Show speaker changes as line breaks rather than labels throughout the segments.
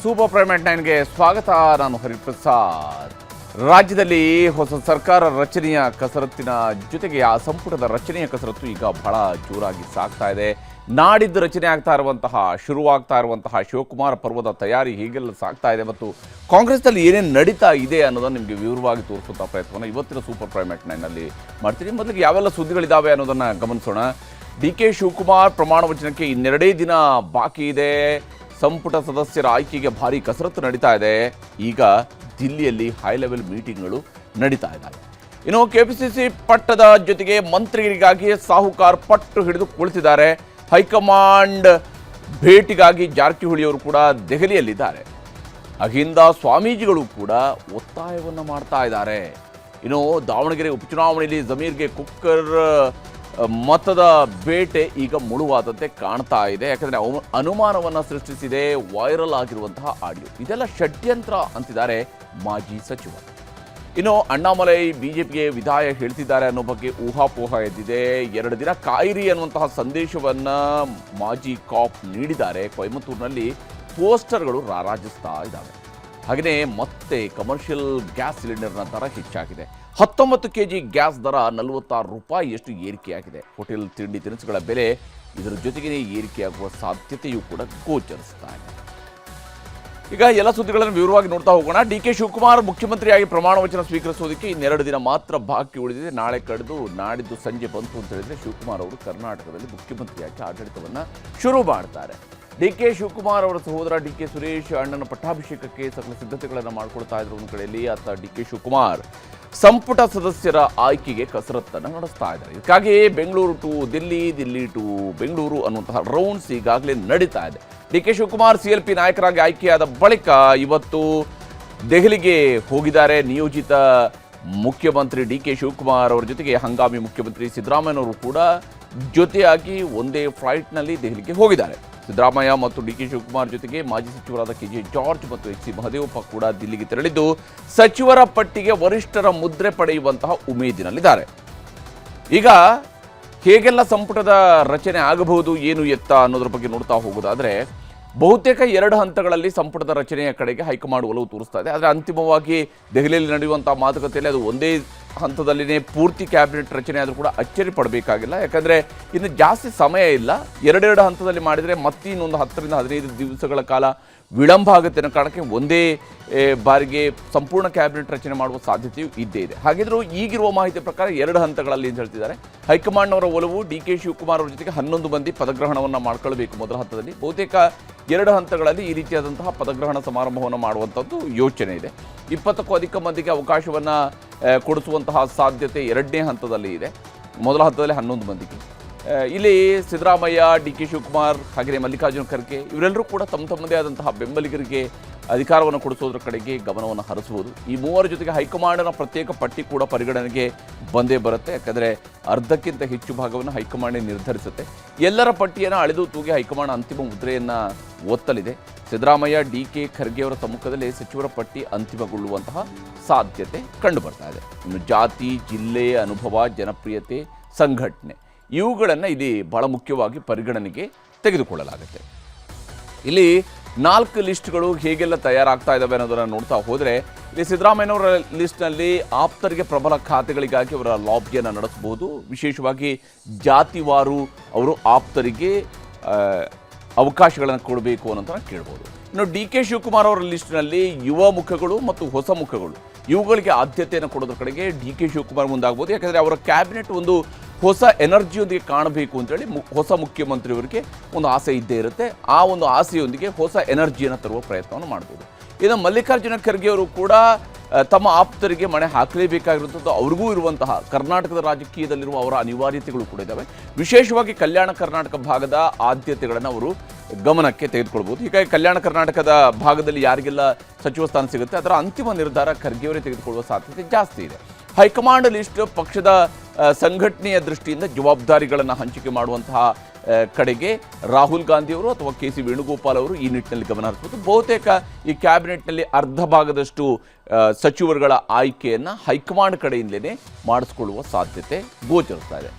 Super prime ನೈನ್ಗೆ ಸ್ವಾಗತ. ನಾನು ಹರಿಪ್ರಸಾದ್. ರಾಜ್ಯದಲ್ಲಿ ಹೊಸ ಸರ್ಕಾರ ರಚನೆಯ ಕಸರತ್ತಿನ ಜೊತೆಗೆ ಆ ಸಂಪುಟದ ರಚನೆಯ ಕಸರತ್ತು ಈಗ ಬಹಳ ಜೋರಾಗಿ ಸಾಗ್ತಾ ಇದೆ. ನಾಡಿದ್ದು ರಚನೆ ಶುರುವಾಗ್ತಾ ಇರುವಂತಹ ಶಿವಕುಮಾರ ಪರ್ವದ ತಯಾರಿ ಹೀಗೆಲ್ಲ ಸಾಗ್ತಾ ಇದೆ ಮತ್ತು ಕಾಂಗ್ರೆಸ್ನಲ್ಲಿ ಏನೇನು ನಡೀತಾ ಇದೆ ಅನ್ನೋದನ್ನು ನಿಮಗೆ ವಿವರವಾಗಿ ತೋರಿಸುವಂಥ ಪ್ರಯತ್ನವನ್ನು ಇವತ್ತಿನ ಸೂಪರ್ ಪ್ರೈಮ್ ನೈನ್ನಲ್ಲಿ ಮಾಡ್ತೀನಿ. ಮೊದಲಿಗೆ ಯಾವೆಲ್ಲ ಸುದ್ದಿಗಳಿದ್ದಾವೆ ಅನ್ನೋದನ್ನು ಗಮನಿಸೋಣ. ಡಿ.ಕೆ. ಶಿವಕುಮಾರ್ ಪ್ರಮಾಣ ವಚನಕ್ಕೆ ಇನ್ನೆರಡೇ ದಿನ ಬಾಕಿ ಇದೆ. ಸಂಪುಟ ಸದಸ್ಯರ ಆಯ್ಕೆಗೆ ಭಾರಿ ಕಸರತ್ತು ನಡೀತಾ ಇದೆ. ಈಗ ದಿಲ್ಲಿಯಲ್ಲಿ ಹೈ ಲೆವೆಲ್ ಮೀಟಿಂಗ್ಗಳು ನಡೀತಾ ಇದ್ದಾವೆ. ಇನ್ನು ಕೆಪಿಸಿಸಿ ಪಟ್ಟದ ಜೊತೆಗೆ ಮಂತ್ರಿಗಳಿಗಾಗಿ ಸಾಹುಕಾರ್ ಪಟ್ಟು ಹಿಡಿದು ಕುಳಿತಿದ್ದಾರೆ. ಹೈಕಮಾಂಡ್ ಭೇಟಿಗಾಗಿ ಜಾರಕಿಹೊಳಿ ಅವರು ಕೂಡ ದೆಹಲಿಯಲ್ಲಿದ್ದಾರೆ. ಅಹಿಂದ ಸ್ವಾಮೀಜಿಗಳು ಕೂಡ ಒತ್ತಾಯವನ್ನು ಮಾಡ್ತಾ ಇದ್ದಾರೆ. ಇನ್ನು ದಾವಣಗೆರೆ ಉಪಚುನಾವಣೆಯಲ್ಲಿ ಜಮೀರ್ಗೆ ಕುಕ್ಕರ್ ಮತದ ಬೇಟೆ ಈಗ ಮುಳುವಾದಂತೆ ಕಾಣ್ತಾ ಇದೆ. ಯಾಕಂದರೆ ಅನುಮಾನವನ್ನು ಸೃಷ್ಟಿಸಿದೆ ವೈರಲ್ ಆಗಿರುವಂತಹ ಆಡಿಯೋ. ಇದೆಲ್ಲ ಷಡ್ಯಂತ್ರ ಅಂತಿದ್ದಾರೆ ಮಾಜಿ ಸಚಿವ. ಇನ್ನು ಅಣ್ಣಾಮಲೈ ಬಿಜೆಪಿಗೆ ವಿದಾಯ ಹೇಳ್ತಿದ್ದಾರೆ ಅನ್ನೋ ಬಗ್ಗೆ ಊಹಾಪೋಹ ಎದ್ದಿದೆ. 2 ದಿನ ಕಾಯಿರಿ ಅನ್ನುವಂತಹ ಸಂದೇಶವನ್ನು ಮಾಜಿ ಕಾಪ್ ನೀಡಿದ್ದಾರೆ. ಕೊಯಮತ್ತೂರಿನಲ್ಲಿ ಪೋಸ್ಟರ್ಗಳು ರಾರಾಜಿಸ್ತಾ ಇದ್ದಾವೆ. ಹಾಗೆಯೇ ಮತ್ತೆ ಕಮರ್ಷಿಯಲ್ ಗ್ಯಾಸ್ ಸಿಲಿಂಡರ್ನ ದರ ಹೆಚ್ಚಾಗಿದೆ. 19 kg ಗ್ಯಾಸ್ ದರ 46 ರೂಪಾಯಿಯಷ್ಟು ಏರಿಕೆಯಾಗಿದೆ. ಹೋಟೆಲ್ ತಿಂಡಿ ತಿನಿಸುಗಳ ಬೆಲೆ ಇದರ ಜೊತೆಗೇ ಏರಿಕೆಯಾಗುವ ಸಾಧ್ಯತೆಯೂ ಕೂಡ ಗೋಚರಿಸ್ತಾ ಇದೆ. ಈಗ ಎಲ್ಲ ಸುದ್ದಿಗಳನ್ನು ವಿವರವಾಗಿ ನೋಡ್ತಾ ಹೋಗೋಣ. ಡಿ.ಕೆ. ಶಿವಕುಮಾರ್ ಮುಖ್ಯಮಂತ್ರಿಯಾಗಿ ಪ್ರಮಾಣ ವಚನ ಸ್ವೀಕರಿಸೋದಕ್ಕೆ ಇನ್ನೆರಡು ದಿನ ಮಾತ್ರ ಬಾಕಿ ಉಳಿದಿದೆ. ನಾಳೆ ಕಳೆದು ನಾಡಿದ್ದು ಸಂಜೆ ಬಂತು ಅಂತ ಹೇಳಿದ್ರೆ ಶಿವಕುಮಾರ್ ಅವರು ಕರ್ನಾಟಕದಲ್ಲಿ ಮುಖ್ಯಮಂತ್ರಿಯಾಗಿ ಆಡಳಿತವನ್ನು ಶುರು ಮಾಡ್ತಾರೆ. ಡಿ.ಕೆ. ಶಿವಕುಮಾರ್ ಅವರ ಸಹೋದರ ಡಿ.ಕೆ. ಸುರೇಶ್ ಅಣ್ಣನ ಪಟ್ಟಾಭಿಷೇಕಕ್ಕೆ ಸಕಲ ಸಿದ್ಧತೆಗಳನ್ನು ಮಾಡಿಕೊಳ್ತಾ ಇದ್ರು. ಒಂದು ಕಡೆಯಲ್ಲಿ ಆತ ಡಿ.ಕೆ. ಶಿವಕುಮಾರ್ ಸಂಪುಟ ಸದಸ್ಯರ ಆಯ್ಕೆಗೆ ಕಸರತ್ತನ್ನು ನಡೆಸ್ತಾ ಇದ್ದಾರೆ. ಇದಕ್ಕಾಗಿ ಬೆಂಗಳೂರು ಟು ದಿಲ್ಲಿ, ದಿಲ್ಲಿ ಟು ಬೆಂಗಳೂರು ಅನ್ನುವಂತಹ ರೌಂಡ್ಸ್ ಈಗಾಗಲೇ ನಡೀತಾ ಇದೆ. ಡಿ.ಕೆ. ಶಿವಕುಮಾರ್ ಸಿಎಲ್ಪಿ ನಾಯಕರಾಗಿ ಆಯ್ಕೆಯಾದ ಬಳಿಕ ಇವತ್ತು ದೆಹಲಿಗೆ ಹೋಗಿದ್ದಾರೆ. ನಿಯೋಜಿತ ಮುಖ್ಯಮಂತ್ರಿ ಡಿ.ಕೆ. ಶಿವಕುಮಾರ್ ಅವರ ಜೊತೆಗೆ ಹಂಗಾಮಿ ಮುಖ್ಯಮಂತ್ರಿ ಸಿದ್ದರಾಮಯ್ಯನವರು ಕೂಡ ಜೊತೆಯಾಗಿ ಒಂದೇ ಫ್ಲೈಟ್ನಲ್ಲಿ ದೆಹಲಿಗೆ ಹೋಗಿದ್ದಾರೆ. ಸಿದ್ದರಾಮಯ್ಯ ಮತ್ತು ಡಿ.ಕೆ. ಶಿವಕುಮಾರ್ ಜೊತೆಗೆ ಮಾಜಿ ಸಚಿವರಾದ ಕೆ.ಜೆ. ಜಾರ್ಜ್ ಮತ್ತು ಎಚ್.ಸಿ. ಮಹದೇವಪ್ಪ ಕೂಡ ದಿಲ್ಲಿಗೆ ತೆರಳಿದ್ದು ಸಚಿವರ ಪಟ್ಟಿಗೆ ವರಿಷ್ಠರ ಮುದ್ರೆ ಪಡೆಯುವಂತಹ ಉಮೇದಿನಲ್ಲಿದ್ದಾರೆ. ಈಗ ಹೇಗೆಲ್ಲ ಸಂಪುಟದ ರಚನೆ ಆಗಬಹುದು, ಏನು ಎತ್ತ ಅನ್ನೋದ್ರ ಬಗ್ಗೆ ನೋಡ್ತಾ ಹೋಗೋದಾದರೆ ಬಹುತೇಕ 2 ಹಂತಗಳಲ್ಲಿ ಸಂಪುಟದ ರಚನೆಯ ಕಡೆಗೆ ಹೈಕಮಾಂಡ್ ಒಲವು ತೋರಿಸ್ತಾ ಇದೆ. ಆದರೆ ಅಂತಿಮವಾಗಿ ದೆಹಲಿಯಲ್ಲಿ ನಡೆಯುವಂಥ ಮಾತುಕತೆಯಲ್ಲಿ ಅದು ಒಂದೇ ಹಂತದಲ್ಲಿನೇ ಪೂರ್ತಿ ಕ್ಯಾಬಿನೆಟ್ ರಚನೆ ಆದರೂ ಕೂಡ ಅಚ್ಚರಿ ಪಡಬೇಕಾಗಿಲ್ಲ. ಯಾಕಂದರೆ ಇನ್ನು ಜಾಸ್ತಿ ಸಮಯ ಇಲ್ಲ. 2 ಹಂತದಲ್ಲಿ ಮಾಡಿದರೆ ಮತ್ತೆ ಇನ್ನೊಂದು 10 ರಿಂದ 15 ದಿವಸಗಳ ಕಾಲ ವಿಳಂಬ ಆಗುತ್ತೆ ಅನ್ನೋ ಕಾರಣಕ್ಕೆ ಒಂದೇ ಬಾರಿಗೆ ಸಂಪೂರ್ಣ ಕ್ಯಾಬಿನೆಟ್ ರಚನೆ ಮಾಡುವ ಸಾಧ್ಯತೆಯೂ ಇದ್ದೇ ಇದೆ. ಹಾಗಿದ್ರೂ ಈಗಿರುವ ಮಾಹಿತಿ ಪ್ರಕಾರ 2 ಹಂತಗಳಲ್ಲಿ ಅಂತ ಹೇಳ್ತಿದ್ದಾರೆ. ಹೈಕಮಾಂಡ್ನವರ ಒಲವು ಡಿ.ಕೆ. ಶಿವಕುಮಾರ್ ಅವರ ಜೊತೆಗೆ 11 ಮಂದಿ ಪದಗ್ರಹಣವನ್ನು ಮಾಡ್ಕೊಳ್ಬೇಕು ಮೊದಲ ಹಂತದಲ್ಲಿ. ಬಹುತೇಕ 2 ಹಂತಗಳಲ್ಲಿ ಈ ರೀತಿಯಾದಂತಹ ಪದಗ್ರಹಣ ಸಮಾರಂಭವನ್ನು ಮಾಡುವಂಥದ್ದು ಯೋಚನೆ ಇದೆ. 20ಕ್ಕೂ ಅಧಿಕ ಮಂದಿಗೆ ಅವಕಾಶವನ್ನು ಕೊಡಿಸುವಂತಹ ಸಾಧ್ಯತೆ 2ನೇ ಹಂತದಲ್ಲಿ ಇದೆ. ಮೊದಲ ಹಂತದಲ್ಲಿ 11 ಮಂದಿಗೆ. ಇಲ್ಲಿ ಸಿದ್ದರಾಮಯ್ಯ, ಡಿ.ಕೆ. ಶಿವಕುಮಾರ್ ಹಾಗೆಯೇ ಮಲ್ಲಿಕಾರ್ಜುನ ಖರ್ಗೆ ಇವರೆಲ್ಲರೂ ಕೂಡ ತಮ್ಮದೇ ಆದಂತಹ ಬೆಂಬಲಿಗರಿಗೆ ಅಧಿಕಾರವನ್ನು ಕೊಡಿಸೋದ್ರ ಕಡೆಗೆ ಗಮನವನ್ನು ಹರಿಸಬಹುದು. ಈ 3 ಜೊತೆಗೆ ಹೈಕಮಾಂಡ್ನ ಪ್ರತ್ಯೇಕ ಪಟ್ಟಿ ಕೂಡ ಪರಿಗಣನೆಗೆ ಬಂದೇ ಬರುತ್ತೆ. ಯಾಕಂದರೆ ಅರ್ಧಕ್ಕಿಂತ ಹೆಚ್ಚು ಭಾಗವನ್ನು ಹೈಕಮಾಂಡ್ ನಿರ್ಧರಿಸುತ್ತೆ. ಎಲ್ಲರ ಪಟ್ಟಿಯನ್ನು ಅಳೆದು ತೂಗಿ ಹೈಕಮಾಂಡ್ ಅಂತಿಮ ಮುದ್ರೆಯನ್ನು ಒತ್ತಲಿದೆ. ಸಿದ್ದರಾಮಯ್ಯ, ಡಿ.ಕೆ. ಖರ್ಗೆ ಅವರ ಸಮ್ಮುಖದಲ್ಲಿ ಸಚಿವರ ಪಟ್ಟಿ ಅಂತಿಮಗೊಳ್ಳುವಂತಹ ಸಾಧ್ಯತೆ ಕಂಡು ಬರ್ತಾ ಇದೆ. ಇನ್ನು ಜಾತಿ, ಜಿಲ್ಲೆ, ಅನುಭವ, ಜನಪ್ರಿಯತೆ, ಸಂಘಟನೆ ಇವುಗಳನ್ನು ಇಲ್ಲಿ ಬಹಳ ಮುಖ್ಯವಾಗಿ ಪರಿಗಣನೆಗೆ ತೆಗೆದುಕೊಳ್ಳಲಾಗುತ್ತೆ. ಇಲ್ಲಿ 4 ಲಿಸ್ಟ್ಗಳು ಹೇಗೆಲ್ಲ ತಯಾರಾಗ್ತಾ ಇದ್ದಾವೆ ಅನ್ನೋದನ್ನು ನೋಡ್ತಾ ಹೋದರೆ ಇಲ್ಲಿ ಸಿದ್ದರಾಮಯ್ಯನವರ ಲಿಸ್ಟ್ನಲ್ಲಿ ಆಪ್ತರಿಗೆ ಪ್ರಬಲ ಖಾತೆಗಳಿಗಾಗಿ ಅವರ ಲಾಬಿಯನ್ನು ನಡೆಸಬಹುದು. ವಿಶೇಷವಾಗಿ ಜಾತಿವಾರು ಅವರು ಆಪ್ತರಿಗೆ ಅವಕಾಶಗಳನ್ನು ಕೊಡಬೇಕು ಅನ್ನೋದನ್ನು ಕೇಳ್ಬೋದು. ಇನ್ನು ಡಿ.ಕೆ. ಶಿವಕುಮಾರ್ ಅವರ ಲಿಸ್ಟ್ನಲ್ಲಿ ಯುವ ಮುಖಗಳು ಮತ್ತು ಹೊಸ ಮುಖಗಳು ಇವುಗಳಿಗೆ ಆದ್ಯತೆಯನ್ನು ಕೊಡೋದ್ರ ಕಡೆಗೆ ಡಿ.ಕೆ. ಶಿವಕುಮಾರ್ ಮುಂದಾಗ್ಬೋದು. ಯಾಕಂದರೆ ಅವರ ಕ್ಯಾಬಿನೆಟ್ ಒಂದು ಹೊಸ ಎನರ್ಜಿಯೊಂದಿಗೆ ಕಾಣಬೇಕು ಅಂತೇಳಿ ಹೊಸ ಮುಖ್ಯಮಂತ್ರಿಯವರಿಗೆ ಒಂದು ಆಸೆ ಇದ್ದೇ ಇರುತ್ತೆ. ಆ ಒಂದು ಆಸೆಯೊಂದಿಗೆ ಹೊಸ ಎನರ್ಜಿಯನ್ನು ತರುವ ಪ್ರಯತ್ನವನ್ನು ಮಾಡ್ಬೋದು. ಇನ್ನು ಮಲ್ಲಿಕಾರ್ಜುನ ಖರ್ಗೆ ಅವರು ಕೂಡ ತಮ್ಮ ಆಪ್ತರಿಗೆ ಮಣೆ ಹಾಕಲೇಬೇಕಾಗಿರುವಂಥದ್ದು ಅವ್ರಿಗೂ ಇರುವಂತಹ ಕರ್ನಾಟಕದ ರಾಜಕೀಯದಲ್ಲಿರುವ ಅವರ ಅನಿವಾರ್ಯತೆಗಳು ಕೂಡ ಇದ್ದಾವೆ. ವಿಶೇಷವಾಗಿ ಕಲ್ಯಾಣ ಕರ್ನಾಟಕ ಭಾಗದ ಆದ್ಯತೆಗಳನ್ನು ಅವರು ಗಮನಕ್ಕೆ ತೆಗೆದುಕೊಳ್ಬೋದು. ಹೀಗಾಗಿ ಕಲ್ಯಾಣ ಕರ್ನಾಟಕದ ಭಾಗದಲ್ಲಿ ಯಾರಿಗೆಲ್ಲ ಸಚಿವ ಸ್ಥಾನ ಸಿಗುತ್ತೆ ಅದರ ಅಂತಿಮ ನಿರ್ಧಾರ ಖರ್ಗೆಯವರೇ ತೆಗೆದುಕೊಳ್ಳುವ ಸಾಧ್ಯತೆ ಜಾಸ್ತಿ ಇದೆ. ಹೈಕಮಾಂಡ್ ಲಿಸ್ಟ್ ಪಕ್ಷದ ಸಂಘಟನೆಯ ದೃಷ್ಟಿಯಿಂದ ಜವಾಬ್ದಾರಿಗಳನ್ನು ಹಂಚಿಕೆ ಮಾಡುವಂತಹ ಕಡೆಗೆ ರಾಹುಲ್ ಗಾಂಧಿಯವರು ಅಥವಾ ಕೆ.ಸಿ. ವೇಣುಗೋಪಾಲ್ ಅವರು ಈ ನಿಟ್ಟಿನಲ್ಲಿ ಗಮನ ಹರಿಸಬಹುದು. ಬಹುತೇಕ ಈ ಕ್ಯಾಬಿನೆಟ್ನಲ್ಲಿ ಅರ್ಧ ಭಾಗದಷ್ಟು ಸಚಿವರುಗಳ ಆಯ್ಕೆಯನ್ನು ಹೈಕಮಾಂಡ್ ಕಡೆಯಿಂದಲೇ ಮಾಡಿಸ್ಕೊಳ್ಳುವ ಸಾಧ್ಯತೆ ಗೋಚರಿಸ್ತಾ ಇದೆ.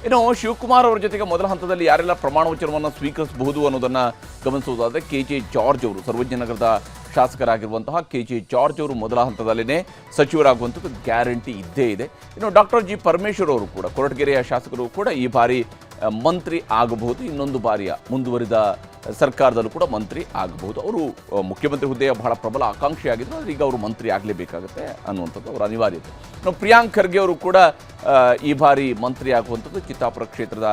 ಇನ್ನು ಶಿವಕುಮಾರ್ ಅವರ ಜೊತೆಗೆ ಮೊದಲ ಹಂತದಲ್ಲಿ ಯಾರೆಲ್ಲ ಪ್ರಮಾಣ ವಚನವನ್ನು ಸ್ವೀಕರಿಸಬಹುದು ಅನ್ನೋದನ್ನು ಗಮನಿಸುವುದಾದರೆ ಕೆ.ಜೆ. ಜಾರ್ಜ್ ಅವರು, ಸರ್ವಜ್ಞ ನಗರದ ಶಾಸಕರಾಗಿರುವಂತಹ ಕೆ.ಜೆ. ಜಾರ್ಜ್ ಅವರು ಮೊದಲ ಹಂತದಲ್ಲಿನೇ ಸಚಿವರಾಗುವಂಥದ್ದು ಗ್ಯಾರಂಟಿ ಇದ್ದೇ ಇದೆ. ಇನ್ನು ಡಾಕ್ಟರ್ ಜಿ. ಪರಮೇಶ್ವರ್ ಅವರು ಕೂಡ, ಕೊರಟಗೆರೆಯ ಶಾಸಕರು ಕೂಡ ಈ ಬಾರಿ ಮಂತ್ರಿ ಆಗಬಹುದು. ಇನ್ನೊಂದು ಬಾರಿಯ ಮುಂದುವರಿದ ಸರ್ಕಾರದಲ್ಲೂ ಕೂಡ ಮಂತ್ರಿ ಆಗಬಹುದು. ಅವರು ಮುಖ್ಯಮಂತ್ರಿ ಹುದ್ದೆಯ ಬಹಳ ಪ್ರಬಲ ಆಕಾಂಕ್ಷಿಯಾಗಿದ್ದರು, ಆದರೆ ಈಗ ಅವರು ಮಂತ್ರಿ ಆಗಲೇಬೇಕಾಗುತ್ತೆ ಅನ್ನುವಂಥದ್ದು ಅವರ ಅನಿವಾರ್ಯತೆ. ಇನ್ನು ಪ್ರಿಯಾಂಕ್ ಖರ್ಗೆ ಅವರು ಕೂಡ ಈ ಬಾರಿ ಮಂತ್ರಿ ಆಗುವಂಥದ್ದು, ಚಿತ್ತಾಪುರ ಕ್ಷೇತ್ರದ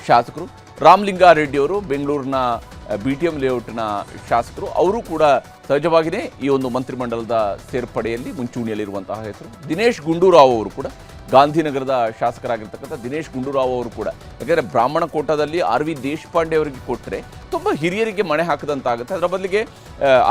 ಶಾಸಕರು. ರಾಮಲಿಂಗಾರೆಡ್ಡಿ ಅವರು ಬೆಂಗಳೂರಿನ BTM ಲೇಔಟ್ನ ಶಾಸಕರು, ಅವರು ಕೂಡ ಸಹಜವಾಗಿಯೇ ಈ ಒಂದು ಮಂತ್ರಿಮಂಡಲದ ಸೇರ್ಪಡೆಯಲ್ಲಿ ಮುಂಚೂಣಿಯಲ್ಲಿರುವಂತಹ ಹೆಸರು. ದಿನೇಶ್ ಗುಂಡೂರಾವ್ ಅವರು ಕೂಡ, ಗಾಂಧಿನಗರದ ಶಾಸಕರಾಗಿರ್ತಕ್ಕಂಥ ದಿನೇಶ್ ಗುಂಡೂರಾವ್ ಅವರು ಕೂಡ, ಯಾಕೆಂದರೆ ಬ್ರಾಹ್ಮಣ ಕೋಟಾದಲ್ಲಿ R.V. ದೇಶಪಾಂಡೆ ಅವರಿಗೆ ಕೊಟ್ಟರೆ ತುಂಬ ಹಿರಿಯರಿಗೆ ಮಣೆ ಹಾಕಿದಂತಾಗುತ್ತೆ. ಅದರ ಬದಲಿಗೆ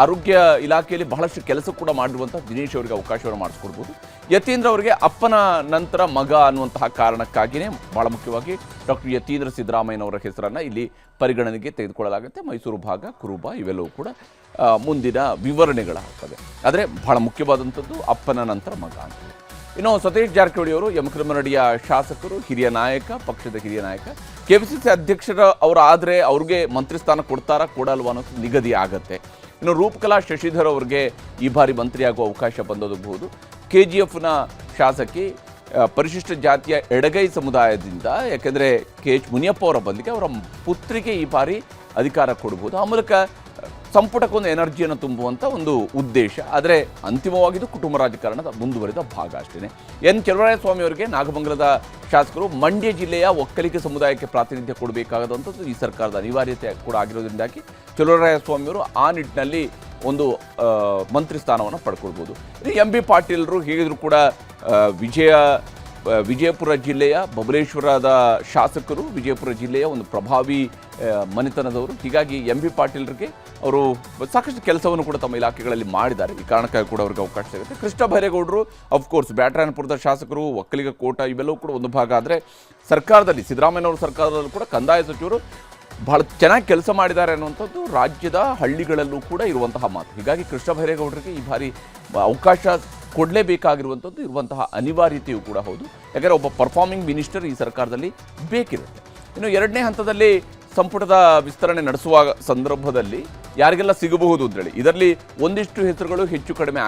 ಆರೋಗ್ಯ ಇಲಾಖೆಯಲ್ಲಿ ಬಹಳಷ್ಟು ಕೆಲಸ ಕೂಡ ಮಾಡಿರುವಂಥ ದಿನೇಶ್ ಅವರಿಗೆ ಅವಕಾಶವನ್ನು ಮಾಡಿಸ್ಕೊಡ್ಬೋದು. ಯತೀಂದ್ರ ಅವರಿಗೆ ಅಪ್ಪನ ನಂತರ ಮಗ ಅನ್ನುವಂತಹ ಕಾರಣಕ್ಕಾಗಿಯೇ ಭಾಳ ಮುಖ್ಯವಾಗಿ ಡಾಕ್ಟರ್ ಯತೀಂದ್ರ ಸಿದ್ದರಾಮಯ್ಯನವರ ಹೆಸರನ್ನು ಇಲ್ಲಿ ಪರಿಗಣನೆಗೆ ತೆಗೆದುಕೊಳ್ಳಲಾಗುತ್ತೆ. ಮೈಸೂರು ಭಾಗ, ಕುರುಬ ಇವೆಲ್ಲವೂ ಕೂಡ ಮುಂದಿನ ವಿವರಣೆಗಳಾಗ್ತವೆ. ಆದರೆ ಬಹಳ ಮುಖ್ಯವಾದಂಥದ್ದು ಅಪ್ಪನ ನಂತರ ಮಗ ಅಂತ. ಇನ್ನು ಸತೀಶ್ ಜಾರಕಿಹೊಳಿ ಅವರು ಯಮಕರಮರಡಿಯ ಶಾಸಕರು, ಹಿರಿಯ ನಾಯಕ, ಪಕ್ಷದ ಹಿರಿಯ ನಾಯಕ. KPCC ಅಧ್ಯಕ್ಷರ ಅವರಾದರೆ ಅವ್ರಿಗೆ ಮಂತ್ರಿ ಸ್ಥಾನ ಕೊಡ್ತಾರಾ ಕೊಡಲ್ವಾ ಅನ್ನೋದು ನಿಗದಿ ಆಗುತ್ತೆ. ಇನ್ನು ರೂಪಕಲಾ ಶಶಿಧರ್ ಅವರಿಗೆ ಈ ಬಾರಿ ಮಂತ್ರಿಯಾಗುವ ಅವಕಾಶ ಬಂದೊದಗಬಹುದು. KGFನ ಶಾಸಕಿ, ಪರಿಶಿಷ್ಟ ಜಾತಿಯ ಎಡಗೈ ಸಮುದಾಯದಿಂದ, ಯಾಕೆಂದರೆ KH ಮುನಿಯಪ್ಪ ಅವರ ಬದಲಿಗೆ ಅವರ ಪುತ್ರಿಗೆ ಈ ಬಾರಿ ಅಧಿಕಾರ ಕೊಡಬಹುದು. ಆ ಮೂಲಕ ಸಂಪುಟಕ್ಕೊಂದು ಎನರ್ಜಿಯನ್ನು ತುಂಬುವಂಥ ಒಂದು ಉದ್ದೇಶ. ಆದರೆ ಅಂತಿಮವಾಗಿದ್ದು ಕುಟುಂಬ ರಾಜಕಾರಣದ ಮುಂದುವರಿದ ಭಾಗ ಅಷ್ಟೇ. ಎನ್ ಚಲುವರಾಯಸ್ವಾಮಿ ಅವರಿಗೆ ನಾಗಮಂಗಲದ ಶಾಸಕರು, ಮಂಡ್ಯ ಜಿಲ್ಲೆಯ ಒಕ್ಕಲಿಗ ಸಮುದಾಯಕ್ಕೆ ಪ್ರಾತಿನಿಧ್ಯ ಕೊಡಬೇಕಾದಂಥದ್ದು ಈ ಸರ್ಕಾರದ ಅನಿವಾರ್ಯತೆ ಕೂಡ ಆಗಿರೋದ್ರಿಂದಾಗಿ ಚಲುವರಾಯಸ್ವಾಮಿ ಅವರು ಆ ನಿಟ್ಟಿನಲ್ಲಿ ಒಂದು ಮಂತ್ರಿ ಸ್ಥಾನವನ್ನು ಪಡ್ಕೊಳ್ಬೋದು. MB ಪಾಟೀಲರು ಹೇಗಿದ್ರು ಕೂಡ ವಿಜಯಪುರ ಜಿಲ್ಲೆಯ ಬಬಲೇಶ್ವರದ ಶಾಸಕರು, ವಿಜಯಪುರ ಜಿಲ್ಲೆಯ ಒಂದು ಪ್ರಭಾವಿ ಮನೆತನದವರು. ಹೀಗಾಗಿ MB ಪಾಟೀಲರಿಗೆ ಅವರು ಸಾಕಷ್ಟು ಕೆಲಸವನ್ನು ಕೂಡ ತಮ್ಮ ಇಲಾಖೆಗಳಲ್ಲಿ ಮಾಡಿದ್ದಾರೆ. ಈ ಕಾರಣಕ್ಕಾಗಿ ಕೂಡ ಅವ್ರಿಗೆ ಅವಕಾಶ ಸಿಗುತ್ತೆ. ಕೃಷ್ಣ ಬೈರೇಗೌಡರು ಅಫ್ಕೋರ್ಸ್ ಬ್ಯಾಟರಾಯನಪುರದ ಶಾಸಕರು, ಒಕ್ಕಲಿಗ ಕೋಟ ಇವೆಲ್ಲವೂ ಕೂಡ ಒಂದು ಭಾಗ. ಆದರೆ ಸರ್ಕಾರದಲ್ಲಿ, ಸಿದ್ದರಾಮಯ್ಯನವರ ಸರ್ಕಾರದಲ್ಲೂ ಕೂಡ ಕಂದಾಯ ಸಚಿವರು ಬಹಳ ಚೆನ್ನಾಗಿ ಕೆಲಸ ಮಾಡಿದ್ದಾರೆ ಅನ್ನುವಂಥದ್ದು ರಾಜ್ಯದ ಹಳ್ಳಿಗಳಲ್ಲೂ ಕೂಡ ಇರುವಂತಹ ಮಾತು. ಹೀಗಾಗಿ ಕೃಷ್ಣ ಬೈರೇಗೌಡರಿಗೆ ಈ ಬಾರಿ ಅವಕಾಶ ಕೊಡಲೇಬೇಕಾಗಿರುವಂಥದ್ದು ಇರುವಂತಹ ಅನಿವಾರ್ಯತೆಯೂ ಕೂಡ ಹೌದು. ಯಾಕಂದರೆ ಒಬ್ಬ ಪರ್ಫಾರ್ಮಿಂಗ್ ಮಿನಿಸ್ಟರ್ ಈ ಸರ್ಕಾರದಲ್ಲಿ ಬೇಕಿರುತ್ತೆ. ಇನ್ನು ಎರಡನೇ ಹಂತದಲ್ಲಿ ಸಂಪುಟದ ವಿಸ್ತರಣೆ ನಡೆಸುವ ಸಂದರ್ಭದಲ್ಲಿ ಯಾರಿಗೆಲ್ಲ ಸಿಗಬಹುದು ಅಂತೇಳಿ ಇದರಲ್ಲಿ ಒಂದಿಷ್ಟು ಹೆಸರುಗಳು ಹೆಚ್ಚು ಕಡಿಮೆ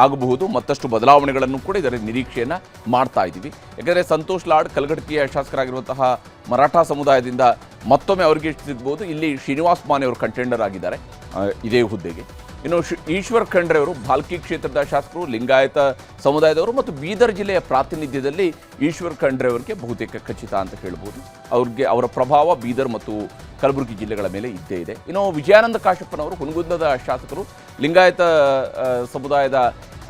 ಆಗಬಹುದು. ಮತ್ತಷ್ಟು ಬದಲಾವಣೆಗಳನ್ನು ಕೂಡ ಇದರ ನಿರೀಕ್ಷೆಯನ್ನು ಮಾಡ್ತಾ ಇದ್ದೀವಿ. ಯಾಕೆಂದರೆ ಸಂತೋಷ್ ಲಾಡ್ ಕಲಘಟಕಿಯ ಶಾಸಕರಾಗಿರುವಂತಹ ಮರಾಠ ಸಮುದಾಯದಿಂದ ಮತ್ತೊಮ್ಮೆ ಅವರಿಗೆ ಸಿಗ್ಬೋದು. ಇಲ್ಲಿ ಶ್ರೀನಿವಾಸ್ ಮಾನೆ ಅವರು ಕಂಟೆಂಡರ್ ಆಗಿದ್ದಾರೆ ಇದೇ ಹುದ್ದೆಗೆ. ಇನ್ನು ಈಶ್ವರ್ ಖಂಡ್ರೆ ಅವರು ಭಾಲ್ಕಿ ಕ್ಷೇತ್ರದ ಶಾಸಕರು, ಲಿಂಗಾಯತ ಸಮುದಾಯದವರು ಮತ್ತು ಬೀದರ್ ಜಿಲ್ಲೆಯ ಪ್ರಾತಿನಿಧ್ಯದಲ್ಲಿ ಈಶ್ವರ್ ಖಂಡ್ರೆ ಅವರಿಗೆ ಬಹುತೇಕ ಖಚಿತ ಅಂತ ಹೇಳ್ಬೋದು. ಅವರ ಪ್ರಭಾವ ಬೀದರ್ ಮತ್ತು ಕಲಬುರಗಿ ಜಿಲ್ಲೆಗಳ ಮೇಲೆ ಇದ್ದೇ ಇದೆ. ಇನ್ನು ವಿಜಯಾನಂದ ಕಾಶಪ್ಪನವರು ಹುನಗುಂದದ ಶಾಸಕರು, ಲಿಂಗಾಯತ ಸಮುದಾಯದ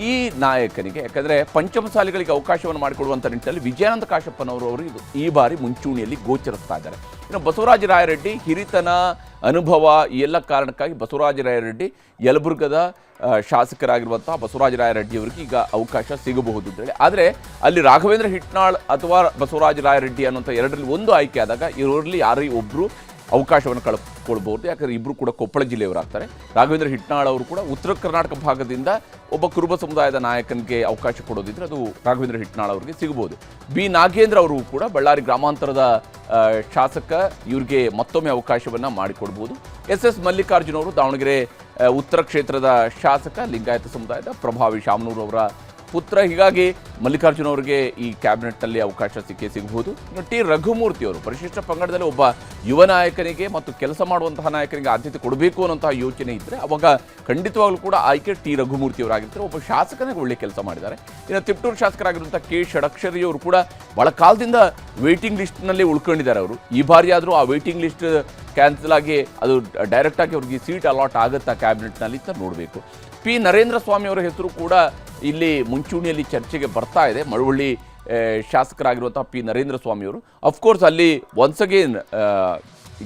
ಈ ನಾಯಕನಿಗೆ, ಯಾಕಂದರೆ ಪಂಚಮಸಾಲಿಗಳಿಗೆ ಅವಕಾಶವನ್ನು ಮಾಡಿಕೊಡುವಂಥ ನಿಟ್ಟಿನಲ್ಲಿ ವಿಜಯಾನಂದ ಕಾಶಪ್ಪನವರು ಈ ಬಾರಿ ಮುಂಚೂಣಿಯಲ್ಲಿ ಗೋಚರಿಸ್ತಾ ಇದ್ದಾರೆ. ಇನ್ನು ಬಸವರಾಜ ರಾಯರೆಡ್ಡಿ ಹಿರಿತನ, ಅನುಭವ ಈ ಎಲ್ಲ ಕಾರಣಕ್ಕಾಗಿ ಬಸವರಾಜ ರಾಯರೆಡ್ಡಿ, ಯಲಬುರ್ಗದ ಶಾಸಕರಾಗಿರುವಂತಹ ಬಸವರಾಜ ರಾಯರೆಡ್ಡಿ ಅವರಿಗೆ ಈಗ ಅವಕಾಶ ಸಿಗಬಹುದು ಅಂತೇಳಿ. ಆದರೆ ಅಲ್ಲಿ ರಾಘವೇಂದ್ರ ಹಿಟ್ನಾಳ್ ಅಥವಾ ಬಸವರಾಜ ರಾಯರೆಡ್ಡಿ ಅನ್ನುವಂಥ ಎರಡರಲ್ಲಿ ಒಂದು ಆಯ್ಕೆ ಆದಾಗ ಇವರಲ್ಲಿ ಯಾರು ಒಬ್ಬರು ಅವಕಾಶವನ್ನು ಕಳ್ಕೊಳ್ಬಹುದು. ಯಾಕಂದರೆ ಇಬ್ಬರು ಕೂಡ ಕೊಪ್ಪಳ ಜಿಲ್ಲೆಯವರಾಗ್ತಾರೆ. ರಾಘವೇಂದ್ರ ಹಿಟ್ನಾಳ್ ಅವರು ಕೂಡ ಉತ್ತರ ಕರ್ನಾಟಕ ಭಾಗದಿಂದ ಒಬ್ಬ ಕುರುಬ ಸಮುದಾಯದ ನಾಯಕನಿಗೆ ಅವಕಾಶ ಕೊಡೋದಿದ್ರೆ ಅದು ರಾಘವೇಂದ್ರ ಹಿಟ್ನಾಳ್ ಅವರಿಗೆ ಸಿಗಬಹುದು. ಬಿ ನಾಗೇಂದ್ರ ಅವರು ಕೂಡ ಬಳ್ಳಾರಿ ಗ್ರಾಮಾಂತರದ ಶಾಸಕ, ಇವರಿಗೆ ಮತ್ತೊಮ್ಮೆ ಅವಕಾಶವನ್ನು ಮಾಡಿಕೊಡ್ಬೋದು. SS ಮಲ್ಲಿಕಾರ್ಜುನ್ ಅವರು ದಾವಣಗೆರೆ ಉತ್ತರ ಕ್ಷೇತ್ರದ ಶಾಸಕ, ಲಿಂಗಾಯತ ಸಮುದಾಯದ ಪ್ರಭಾವಿ ಶಾಮನೂರು ಅವರ ಪುತ್ರ. ಹೀಗಾಗಿ ಮಲ್ಲಿಕಾರ್ಜುನ್ ಅವರಿಗೆ ಈ ಕ್ಯಾಬಿನೆಟ್ನಲ್ಲಿ ಅವಕಾಶ ಸಿಗಬಹುದು. ಇನ್ನು T. ರಘುಮೂರ್ತಿ ಅವರು ಪರಿಶಿಷ್ಟ ಪಂಗಡದಲ್ಲಿ ಒಬ್ಬ ಯುವ ನಾಯಕನಿಗೆ ಮತ್ತು ಕೆಲಸ ಮಾಡುವಂತಹ ನಾಯಕನಿಗೆ ಆದ್ಯತೆ ಕೊಡಬೇಕು ಅನ್ನೋಂತಹ ಯೋಚನೆ ಇದ್ದರೆ ಅವಾಗ ಖಂಡಿತವಾಗ್ಲೂ ಕೂಡ ಆಯ್ಕೆ T. ರಘುಮೂರ್ತಿ ಅವರಾಗಿರ್ತಾರೆ. ಒಬ್ಬ ಶಾಸಕನಿಗೆ ಒಳ್ಳೆ ಕೆಲಸ ಮಾಡಿದ್ದಾರೆ. ಇನ್ನು ತಿಪ್ಟೂರು ಶಾಸಕರಾಗಿರುವಂಥ K. ಷಡಕ್ಷರಿ ಅವರು ಕೂಡ ಬಹಳ ಕಾಲದಿಂದ ವೇಟಿಂಗ್ ಲಿಸ್ಟ್ನಲ್ಲಿ ಉಳ್ಕೊಂಡಿದ್ದಾರೆ. ಅವರು ಈ ಬಾರಿ ಆದರೂ ಆ ವೇಟಿಂಗ್ ಲಿಸ್ಟ್ ಕ್ಯಾನ್ಸಲ್ ಆಗಿ ಅದು ಡೈರೆಕ್ಟಾಗಿ ಅವ್ರಿಗೆ ಸೀಟ್ ಅಲಾಟ್ ಆಗುತ್ತಾ ಕ್ಯಾಬಿನೆಟ್ನಲ್ಲಿ ಅಂತ ನೋಡಬೇಕು. P. ನರೇಂದ್ರ ಸ್ವಾಮಿ ಅವರ ಹೆಸರು ಕೂಡ ಇಲ್ಲಿ ಮುಂಚೂಣಿಯಲ್ಲಿ ಚರ್ಚೆಗೆ ಬರ್ತಾ ಇದೆ. ಮಳವಳ್ಳಿ ಶಾಸಕರಾಗಿರುವಂತಹ P. ನರೇಂದ್ರ ಸ್ವಾಮಿ ಅವರು ಅಫ್ಕೋರ್ಸ್ ಅಲ್ಲಿ ಒನ್ಸ್ ಅಗೇನ್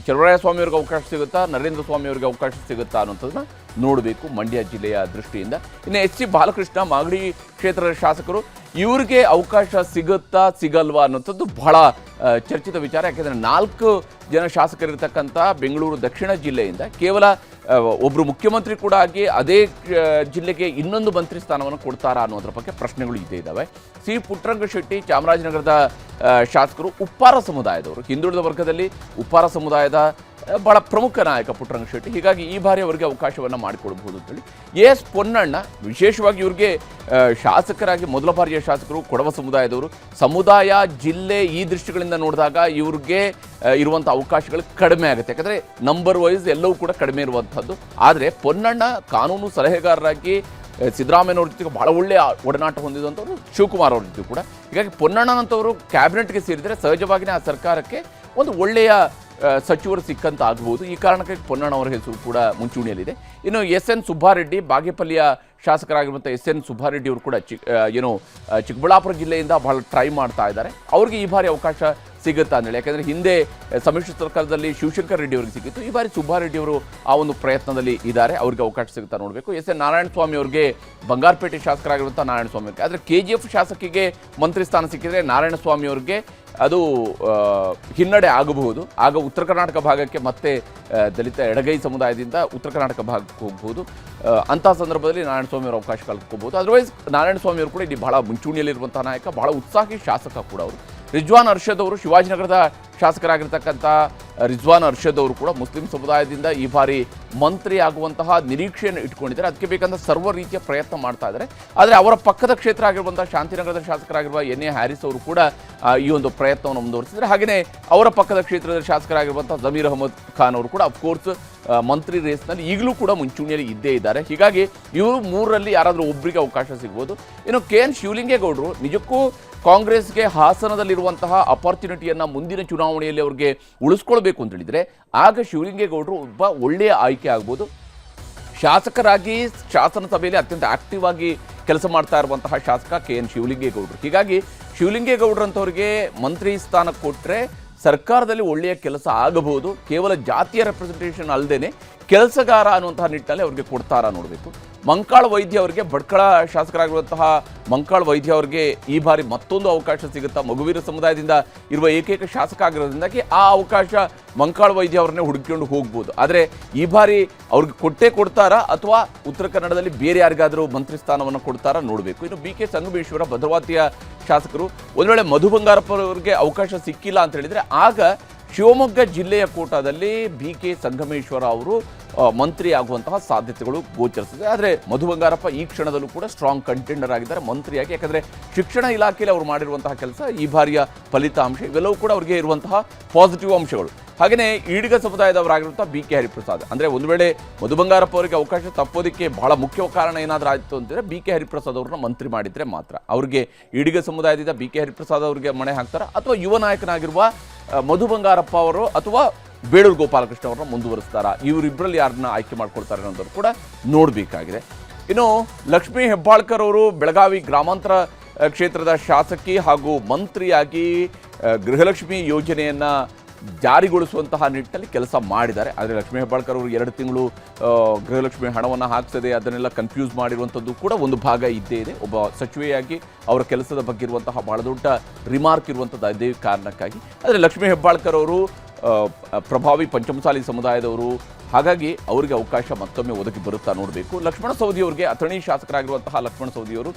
ಚಲುವರಾಯಸ್ವಾಮಿ ಅವ್ರಿಗೆ ಅವಕಾಶ ಸಿಗುತ್ತಾ, ನರೇಂದ್ರ ಸ್ವಾಮಿ ಅವರಿಗೆ ಅವಕಾಶ ಸಿಗುತ್ತಾ ಅನ್ನೋಂಥದ್ದನ್ನ ನೋಡಬೇಕು ಮಂಡ್ಯ ಜಿಲ್ಲೆಯ ದೃಷ್ಟಿಯಿಂದ. ಇನ್ನು SC ಬಾಲಕೃಷ್ಣ ಮಾಗಡಿ ಕ್ಷೇತ್ರದ ಶಾಸಕರು, ಇವರಿಗೆ ಅವಕಾಶ ಸಿಗುತ್ತಾ ಸಿಗಲ್ವಾ ಅನ್ನೋಂಥದ್ದು ಬಹಳ ಚರ್ಚಿತ ವಿಚಾರ. ಯಾಕೆಂದರೆ 4 ಜನ ಶಾಸಕರಿರ್ತಕ್ಕಂಥ ಬೆಂಗಳೂರು ದಕ್ಷಿಣ ಜಿಲ್ಲೆಯಿಂದ ಕೇವಲ ಒಬ್ಬರು ಮುಖ್ಯಮಂತ್ರಿ ಕೂಡ ಆಗಿ ಅದೇ ಜಿಲ್ಲೆಗೆ ಇನ್ನೊಂದು ಮಂತ್ರಿ ಸ್ಥಾನವನ್ನು ಕೊಡ್ತಾರಾ ಅನ್ನೋದ್ರ ಬಗ್ಗೆ ಪ್ರಶ್ನೆಗಳು ಇದ್ದೇ ಇದ್ದಾವೆ. ಸಿ ಪುಟ್ಟರಂಗಶೆಟ್ಟಿ ಚಾಮರಾಜನಗರದ ಶಾಸಕರು, ಉಪ್ಪಾರ ಸಮುದಾಯದವರು, ಹಿಂದುಳಿದ ವರ್ಗದಲ್ಲಿ ಉಪ್ಪಾರ ಸಮುದಾಯದ ಬಹಳ ಪ್ರಮುಖ ನಾಯಕ ಪುಟ್ಟರಂಗಶೆಟ್ಟಿ. ಹೀಗಾಗಿ ಈ ಬಾರಿ ಅವರಿಗೆ ಅವಕಾಶವನ್ನು ಮಾಡಿಕೊಡಬಹುದು ಅಂತೇಳಿ ಎಸ್ ಪೊನ್ನಣ್ಣ ವಿಶೇಷವಾಗಿ ಇವ್ರಿಗೆ ಶಾಸಕರಾಗಿ ಮೊದಲ ಬಾರಿಯ ಶಾಸಕರು, ಕೊಡವ ಸಮುದಾಯದವರು, ಸಮುದಾಯ ಜಿಲ್ಲೆ ಈ ದೃಷ್ಟಿಗಳಿಂದ ನೋಡಿದಾಗ ಇವ್ರಿಗೆ ಇರುವಂಥ ಅವಕಾಶಗಳು ಕಡಿಮೆ ಆಗುತ್ತೆ. ಯಾಕಂದರೆ ನಂಬರ್ ವೈಸ್ ಎಲ್ಲವೂ ಕೂಡ ಕಡಿಮೆ ಇರುವಂಥದ್ದು. ಆದರೆ ಪೊನ್ನಣ್ಣ ಕಾನೂನು ಸಲಹೆಗಾರರಾಗಿ ಸಿದ್ದರಾಮಯ್ಯನವ್ರ ಜೊತೆಗೆ ಭಾಳ ಒಳ್ಳೆಯ ಒಡನಾಟ ಹೊಂದಿದಂಥವ್ರು, ಶಿವಕುಮಾರ್ ಅವ್ರ ಜೊತೆ ಕೂಡ. ಹೀಗಾಗಿ ಪೊನ್ನಣ್ಣನಂಥವರು ಕ್ಯಾಬಿನೆಟ್ಗೆ ಸೇರಿದರೆ ಸಹಜವಾಗಿಯೇ ಆ ಸರ್ಕಾರಕ್ಕೆ ಒಂದು ಒಳ್ಳೆಯ ಸಚಿವರು ಸಿಕ್ಕಂತ ಆಗಬಹುದು. ಈ ಕಾರಣಕ್ಕೆ ಪೊನ್ನಣ್ಣ ಅವರ ಹೆಸರು ಕೂಡ ಮುಂಚೂಣಿಯಲ್ಲಿದೆ. ಇನ್ನು SN ಸುಬ್ಬಾರೆಡ್ಡಿ, ಬಾಗೇಪಲ್ಲಿಯ ಶಾಸಕರಾಗಿರುವಂಥ SN ಸುಬ್ಬಾರೆಡ್ಡಿ ಅವರು ಕೂಡ ಚಿಕ್ಕಬಳ್ಳಾಪುರ ಜಿಲ್ಲೆಯಿಂದ ಬಹಳ ಟ್ರೈ ಮಾಡ್ತಾ ಇದ್ದಾರೆ. ಅವ್ರಿಗೆ ಈ ಬಾರಿ ಅವಕಾಶ ಸಿಗುತ್ತಾ ಅಂತೇಳಿ. ಯಾಕೆಂದರೆ ಹಿಂದೆ ಸಮ್ಮಿಶ್ರ ಸರ್ಕಾರದಲ್ಲಿ ಶಿವಶಂಕರ್ ರೆಡ್ಡಿ ಅವರಿಗೆ ಸಿಕ್ಕಿತ್ತು. ಈ ಬಾರಿ ಸುಬ್ಬಾರೆಡ್ಡಿ ಅವರು ಆ ಒಂದು ಪ್ರಯತ್ನದಲ್ಲಿ ಇದ್ದಾರೆ. ಅವ್ರಿಗೆ ಅವಕಾಶ ಸಿಗುತ್ತಾ ನೋಡಬೇಕು. SN ನಾರಾಯಣಸ್ವಾಮಿ ಅವರಿಗೆ ಬಂಗಾರಪೇಟೆ ಶಾಸಕರಾಗಿರುವಂಥ ನಾರಾಯಣಸ್ವಾಮಿ ಅವರಿಗೆ, ಆದರೆ KGF ಶಾಸಕಿಗೆ ಮಂತ್ರಿ ಸ್ಥಾನ ಸಿಕ್ಕಿದರೆ ನಾರಾಯಣಸ್ವಾಮಿ ಅವರಿಗೆ ಅದು ಹಿನ್ನಡೆ ಆಗಬಹುದು. ಆಗ ಉತ್ತರ ಕರ್ನಾಟಕ ಭಾಗಕ್ಕೆ ಮತ್ತೆ ದಲಿತ ಎಡಗೈ ಸಮುದಾಯದಿಂದ ಉತ್ತರ ಕರ್ನಾಟಕ ಭಾಗಕ್ಕೆ ಹೋಗ್ಬೋದು. ಅಂಥ ಸಂದರ್ಭದಲ್ಲಿ ನಾರಾಯಣಸ್ವಾಮಿ ಅವರು ಅವಕಾಶ ಕಲ್ತ್ಕೋಬಹುದು. ಅದರ್ವೈಸ್ ನಾರಾಯಣಸ್ವಾಮಿ ಅವರು ಕೂಡ ಇಲ್ಲಿ ಬಹಳ ಮುಂಚೂಣಿಯಲ್ಲಿರುವಂಥ ನಾಯಕ, ಬಹಳ ಉತ್ಸಾಹಿ ಶಾಸಕ ಕೂಡ ಅವರು. ರಿಜ್ವಾನ್ ಅರ್ಷದ್ ಅವರು ಶಿವಾಜಿನಗರದ ಶಾಸಕರಾಗಿರ್ತಕ್ಕಂಥ ರಿಜ್ವಾನ್ ಅರ್ಷದ್ ಅವರು ಕೂಡ ಮುಸ್ಲಿಂ ಸಮುದಾಯದಿಂದ ಈ ಬಾರಿ ಮಂತ್ರಿ ಆಗುವಂತಹ ನಿರೀಕ್ಷೆಯನ್ನು ಇಟ್ಕೊಂಡಿದ್ದಾರೆ. ಅದಕ್ಕೆ ಬೇಕಂತ ಸರ್ವ ರೀತಿಯ ಪ್ರಯತ್ನ ಮಾಡ್ತಾ ಇದ್ದಾರೆ. ಆದರೆ ಅವರ ಪಕ್ಕದ ಕ್ಷೇತ್ರ ಆಗಿರುವಂಥ ಶಾಂತಿನಗರದ ಶಾಸಕರಾಗಿರುವ NA ಹ್ಯಾರಿಸ್ ಅವರು ಕೂಡ ಈ ಒಂದು ಪ್ರಯತ್ನವನ್ನು ಮುಂದುವರಿಸಿದ್ದಾರೆ. ಹಾಗೆಯೇ ಅವರ ಪಕ್ಕದ ಕ್ಷೇತ್ರದ ಶಾಸಕರಾಗಿರುವಂಥ ಜಮೀರ್ ಅಹಮದ್ ಖಾನ್ ಅವರು ಕೂಡ ಅಫ್ಕೋರ್ಸ್ ಮಂತ್ರಿ ರೇಸ್ನಲ್ಲಿ ಈಗಲೂ ಕೂಡ ಮುಂಚೂಣಿಯಲ್ಲಿ ಇದ್ದೇ ಇದ್ದಾರೆ. ಹೀಗಾಗಿ ಇವರು ಮೂರರಲ್ಲಿ ಯಾರಾದರೂ ಒಬ್ಬರಿಗೆ ಅವಕಾಶ ಸಿಗ್ಬೋದು. ಇನ್ನು KN ಶಿವಲಿಂಗೇಗೌಡರು ನಿಜಕ್ಕೂ ಕಾಂಗ್ರೆಸ್ಗೆ ಹಾಸನದಲ್ಲಿರುವಂತಹ ಅಪಾರ್ಚುನಿಟಿಯನ್ನು ಮುಂದಿನ ಚುನಾವಣೆಯಲ್ಲಿ ಅವ್ರಿಗೆ ಉಳಿಸ್ಕೊಳ್ಬೇಕು ಅಂತ ಹೇಳಿದರೆ ಆಗ ಶಿವಲಿಂಗೇಗೌಡರು ಒಬ್ಬ ಒಳ್ಳೆಯ ಆಯ್ಕೆ ಆಗ್ಬೋದು. ಶಾಸಕರಾಗಿ ಶಾಸನ ಸಭೆಯಲ್ಲಿ ಅತ್ಯಂತ ಆಕ್ಟಿವ್ ಆಗಿ ಕೆಲಸ ಮಾಡ್ತಾ ಇರುವಂತಹ ಶಾಸಕ KN ಶಿವಲಿಂಗೇಗೌಡರು. ಹೀಗಾಗಿ ಶಿವಲಿಂಗೇಗೌಡರಂಥವ್ರಿಗೆ ಮಂತ್ರಿ ಸ್ಥಾನ ಕೊಟ್ಟರೆ ಸರ್ಕಾರದಲ್ಲಿ ಒಳ್ಳೆಯ ಕೆಲಸ ಆಗಬಹುದು. ಕೇವಲ ಜಾತಿಯ ರೆಪ್ರೆಸೆಂಟೇಷನ್ ಅಲ್ಲದೆ ಕೆಲಸಗಾರ ಅನ್ನುವಂತಹ ನಿಟ್ಟಿನಲ್ಲಿ ಅವ್ರಿಗೆ ಕೊಡ್ತಾರಾ ನೋಡಬೇಕು. ಮಂಕಾಳ ವೈದ್ಯ ಅವರಿಗೆ, ಭಟ್ಕಳ ಶಾಸಕರಾಗಿರುವಂತಹ ಮಂಕಾಳ ವೈದ್ಯ ಅವರಿಗೆ ಈ ಬಾರಿ ಮತ್ತೊಂದು ಅವಕಾಶ ಸಿಗುತ್ತಾ? ಮಗುವೀರ ಸಮುದಾಯದಿಂದ ಇರುವ ಏಕೈಕ ಶಾಸಕ ಆಗಿರೋದ್ರಿಂದಾಗಿ ಆ ಅವಕಾಶ ಮಂಕಾಳ ವೈದ್ಯ ಅವರನ್ನೇ ಹುಡುಕಿಕೊಂಡು ಹೋಗ್ಬೋದು. ಆದರೆ ಈ ಬಾರಿ ಅವ್ರಿಗೆ ಕೊಟ್ಟೇ ಕೊಡ್ತಾರಾ ಅಥವಾ ಉತ್ತರ ಕನ್ನಡದಲ್ಲಿ ಬೇರೆ ಯಾರಿಗಾದರೂ ಮಂತ್ರಿ ಸ್ಥಾನವನ್ನು ಕೊಡ್ತಾರಾ ನೋಡಬೇಕು. ಇನ್ನು BK ಸಂಗಮೇಶ್ವರ ಭದ್ರಾವತಿಯ ಶಾಸಕರು, ಒಂದು ವೇಳೆ ಮಧು ಬಂಗಾರಪ್ಪ ಅವರಿಗೆ ಅವಕಾಶ ಸಿಕ್ಕಿಲ್ಲ ಅಂತ ಹೇಳಿದರೆ ಆಗ ಶಿವಮೊಗ್ಗ ಜಿಲ್ಲೆಯ ಕೋಟಾದಲ್ಲಿ BK ಸಂಗಮೇಶ್ವರ ಅವರು ಮಂತ್ರಿ ಆಗುವಂತಹ ಸಾಧ್ಯತೆಗಳು ಗೋಚರಿಸಿದೆ. ಆದರೆ ಮಧು ಬಂಗಾರಪ್ಪ ಈ ಕ್ಷಣದಲ್ಲೂ ಕೂಡ ಸ್ಟ್ರಾಂಗ್ ಕಂಟೆಂಡರ್ ಆಗಿದ್ದಾರೆ ಮಂತ್ರಿಯಾಗಿ. ಯಾಕಂದರೆ ಶಿಕ್ಷಣ ಇಲಾಖೆಯಲ್ಲಿ ಅವರು ಮಾಡಿರುವಂತಹ ಕೆಲಸ, ಈ ಬಾರಿಯ ಫಲಿತಾಂಶ ಇವೆಲ್ಲವೂ ಕೂಡ ಅವರಿಗೆ ಇರುವಂತಹ ಪಾಸಿಟಿವ್ ಅಂಶಗಳು. ಹಾಗೆಯೇ ಈಡಿಗ ಸಮುದಾಯದವರಾಗಿರುವಂಥ BK ಹರಿಪ್ರಸಾದ್, ಅಂದರೆ ಒಂದು ವೇಳೆ ಮಧು ಬಂಗಾರಪ್ಪ ಅವರಿಗೆ ಅವಕಾಶ ತಪ್ಪೋದಕ್ಕೆ ಬಹಳ ಮುಖ್ಯ ಕಾರಣ ಏನಾದರೂ ಆಯಿತು ಅಂತಂದರೆ BK ಹರಿಪ್ರಸಾದ್ ಅವ್ರನ್ನ ಮಂತ್ರಿ ಮಾಡಿದರೆ ಮಾತ್ರ. ಅವರಿಗೆ ಈಡಿಗ ಸಮುದಾಯದಿಂದ BK ಹರಿಪ್ರಸಾದ್ ಅವರಿಗೆ ಮಣೆ ಹಾಕ್ತಾರೆ, ಅಥವಾ ಯುವ ನಾಯಕನಾಗಿರುವ ಮಧು ಬಂಗಾರಪ್ಪ ಅವರು ಅಥವಾ ಬೇಳೂರು ಗೋಪಾಲಕೃಷ್ಣ ಅವ್ರನ್ನ ಮುಂದುವರಿಸ್ತಾರಾ? ಇವರಿಬ್ಬರಲ್ಲಿ ಯಾರನ್ನ ಆಯ್ಕೆ ಮಾಡ್ಕೊಳ್ತಾರೆ ಅನ್ನೋದು ಕೂಡ ನೋಡಬೇಕಾಗಿದೆ. ಇನ್ನು ಲಕ್ಷ್ಮೀ ಹೆಬ್ಬಾಳ್ಕರ್ ಅವರು ಬೆಳಗಾವಿ ಗ್ರಾಮಾಂತರ ಕ್ಷೇತ್ರದ ಶಾಸಕಿ ಹಾಗೂ ಮಂತ್ರಿಯಾಗಿ ಗೃಹಲಕ್ಷ್ಮಿ ಯೋಜನೆಯನ್ನು ಜಾರಿಗೊಳಿಸುವಂತಹ ನಿಟ್ಟಿನಲ್ಲಿ ಕೆಲಸ ಮಾಡಿದ್ದಾರೆ. ಆದರೆ ಲಕ್ಷ್ಮೀ ಹೆಬ್ಬಾಳ್ಕರ್ ಅವರು 2 ತಿಂಗಳು ಗೃಹಲಕ್ಷ್ಮಿ ಹಣವನ್ನು ಹಾಕ್ಸದೆ ಅದನ್ನೆಲ್ಲ ಕನ್ಫ್ಯೂಸ್ ಮಾಡಿರುವಂಥದ್ದು ಕೂಡ ಒಂದು ಭಾಗ ಇದ್ದೇ ಇದೆ. ಒಬ್ಬ ಸಚಿವೆಯಾಗಿ ಅವರ ಕೆಲಸದ ಬಗ್ಗೆ ಇರುವಂತಹ ಬಹಳ ದೊಡ್ಡ ರಿಮಾರ್ಕ್ ಇರುವಂಥದ್ದು ಅದೇ ಕಾರಣಕ್ಕಾಗಿ. ಆದರೆ ಲಕ್ಷ್ಮೀ ಹೆಬ್ಬಾಳ್ಕರ್ ಅವರು ಪ್ರಭಾವಿ ಪಂಚಮಸಾಲಿ ಸಮುದಾಯದವರು, ಹಾಗಾಗಿ ಅವರಿಗೆ ಅವಕಾಶ ಮತ್ತೊಮ್ಮೆ ಒದಗಿ ಬರುತ್ತಾ ನೋಡಬೇಕು. ಲಕ್ಷ್ಮಣ ಸವದಿ ಅವರಿಗೆ ಅಥಣಿ ಶಾಸಕರಾಗಿರುವಂತಹ ಲಕ್ಷ್ಮಣ ಸವದಿಯವರು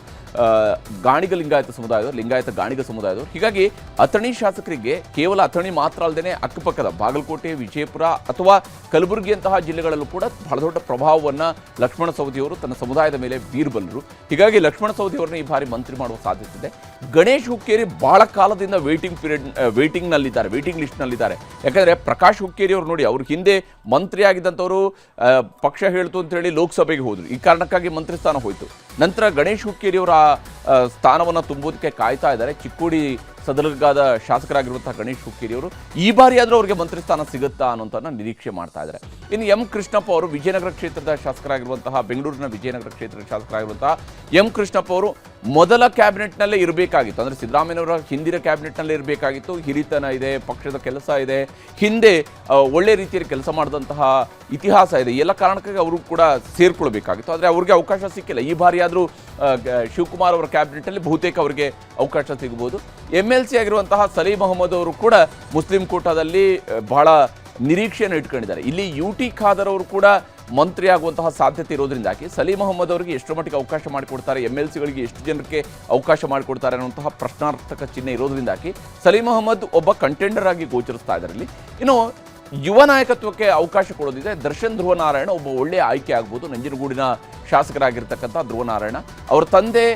ಗಾಣಿಗ ಲಿಂಗಾಯತ ಸಮುದಾಯದವರು, ಲಿಂಗಾಯತ ಗಾಣಿಗ ಸಮುದಾಯದವರು. ಹೀಗಾಗಿ ಅಥಣಿ ಶಾಸಕರಿಗೆ ಕೇವಲ ಅಥಣಿ ಮಾತ್ರ ಅಲ್ಲದೆ ಅಕ್ಕಪಕ್ಕದ ಬಾಗಲಕೋಟೆ, ವಿಜಯಪುರ ಅಥವಾ ಕಲಬುರಗಿಯಂತಹ ಜಿಲ್ಲೆಗಳಲ್ಲೂ ಕೂಡ ಬಹಳ ದೊಡ್ಡ ಪ್ರಭಾವವನ್ನು ಲಕ್ಷ್ಮಣ ಸವದಿಯವರು ತನ್ನ ಸಮುದಾಯದ ಮೇಲೆ ಬೀರಬಲ್ಲರು. ಹೀಗಾಗಿ ಲಕ್ಷ್ಮಣ ಸವದಿಯವರನ್ನ ಈ ಬಾರಿ ಮಂತ್ರಿ ಮಾಡುವ ಸಾಧ್ಯತೆ ಇದೆ. ಗಣೇಶ್ ಹುಕ್ಕೇರಿ ಬಹಳ ಕಾಲದಿಂದ ವೇಟಿಂಗ್ ಲಿಸ್ಟ್ನಲ್ಲಿದ್ದಾರೆ. ಯಾಕಂದರೆ ಪ್ರಕಾಶ್ ಹುಕ್ಕೇರಿ ಅವರು ನೋಡಿ, ಅವರು ಹಿಂದೆ ಮಂತ್ರಿ ಆಗಿದ್ದಂಥವರು ಪಕ್ಷ ಹೇಳ್ತು ಅಂತೇಳಿ ಲೋಕಸಭೆಗೆ ಹೋದರು. ಈ ಕಾರಣಕ್ಕಾಗಿ ಮಂತ್ರಿ ಸ್ಥಾನ ಹೋಯಿತು. ನಂತರ ಗಣೇಶ್ ಹುಕ್ಕೇರಿ ಅವರ ಸ್ಥಾನವನ್ನು ತುಂಬುವುದಕ್ಕೆ ಕಾಯ್ತಾ ಇದ್ದಾರೆ. ಚಿಕ್ಕೋಡಿ ಸದಲಗಾದ ಶಾಸಕರಾಗಿರುವಂತಹ ಗಣೇಶ್ ಹುಕ್ಕೇರಿ ಅವರು ಈ ಬಾರಿ ಆದರೂ ಅವರಿಗೆ ಮಂತ್ರಿ ಸ್ಥಾನ ಸಿಗುತ್ತಾ ಅನ್ನೋಂಥನ್ನ ನಿರೀಕ್ಷೆ ಮಾಡ್ತಾ ಇದ್ದಾರೆ. ಇನ್ನು M ಕೃಷ್ಣಪ್ಪ ಅವರು ವಿಜಯನಗರ ಕ್ಷೇತ್ರದ ಶಾಸಕರಾಗಿರುವಂತಹ, ಬೆಂಗಳೂರಿನ ವಿಜಯನಗರ ಕ್ಷೇತ್ರದ ಶಾಸಕರಾಗಿರುವಂತಹ M ಕೃಷ್ಣಪ್ಪ ಅವರು ಮೊದಲ ಕ್ಯಾಬಿನೆಟ್ನಲ್ಲೇ ಇರಬೇಕಾಗಿತ್ತು. ಅಂದರೆ ಸಿದ್ದರಾಮಯ್ಯನವರ ಹಿಂದಿನ ಕ್ಯಾಬಿನೆಟ್ನಲ್ಲೇ ಇರಬೇಕಾಗಿತ್ತು. ಹಿರಿತನ ಇದೆ, ಪಕ್ಷದ ಕೆಲಸ ಇದೆ, ಹಿಂದೆ ಒಳ್ಳೆ ರೀತಿಯಲ್ಲಿ ಕೆಲಸ ಮಾಡಿದಂತಹ ಇತಿಹಾಸ ಇದೆ. ಎಲ್ಲ ಕಾರಣಕ್ಕಾಗಿ ಅವರು ಕೂಡ ಸೇರ್ಕೊಳ್ಬೇಕಾಗಿತ್ತು. ಆದರೆ ಅವ್ರಿಗೆ ಅವಕಾಶ ಸಿಕ್ಕಿಲ್ಲ. ಈ ಬಾರಿ ಆದರೂ ಶಿವಕುಮಾರ್ ಅವರ ಕ್ಯಾಬಿನೆಟಲ್ಲಿ ಬಹುತೇಕ ಅವರಿಗೆ ಅವಕಾಶ ಸಿಗಬಹುದು. MLC ಆಗಿರುವಂತಹ ಸಲೀಂ ಅಹಮದ್ ಅವರು ಕೂಡ ಮುಸ್ಲಿಂ ಕೋಟಾದಲ್ಲಿ ಬಹಳ ನಿರೀಕ್ಷೆಯನ್ನು ಇಟ್ಕೊಂಡಿದ್ದಾರೆ. ಇಲ್ಲಿ UT ಖಾದರ್ ಅವರು ಕೂಡ ಮಂತ್ರಿ ಆಗುವಂತಹ ಸಾಧ್ಯತೆ ಇರೋದ್ರಿಂದಾಗಿ ಸಲೀಂ ಅಹ್ಮದ್ ಅವರಿಗೆ ಎಷ್ಟರ ಮಟ್ಟಿಗೆ ಅವಕಾಶ ಮಾಡಿಕೊಡ್ತಾರೆ, MLCಗಳಿಗೆ ಎಷ್ಟು ಜನಕ್ಕೆ ಅವಕಾಶ ಮಾಡಿಕೊಡ್ತಾರೆ ಅನ್ನುವಂತಹ ಪ್ರಶ್ನಾರ್ಥಕ ಚಿಹ್ನೆ ಇರೋದ್ರಿಂದಾಗಿ ಸಲೀಂ ಅಹ್ಮದ್ ಒಬ್ಬ ಕಂಟೆಂಡರ್ ಆಗಿ ಗೋಚರಿಸ್ತಾ ಇದ್ದಾರೆ ಇಲ್ಲಿ. ಇನ್ನು ಯುವ ನಾಯಕತ್ವಕ್ಕೆ ಅವಕಾಶ ಕೊಡೋದಿದೆ. ದರ್ಶನ್ ಧ್ರುವನಾರಾಯಣ ಒಬ್ಬ ಒಳ್ಳೆಯ ಆಯ್ಕೆ ಆಗ್ಬೋದು. ನಂಜನಗೂಡಿನ ಶಾಸಕರಾಗಿರ್ತಕ್ಕಂಥ ಧ್ರುವನಾರಾಯಣ ಅವರ ತಂದೆ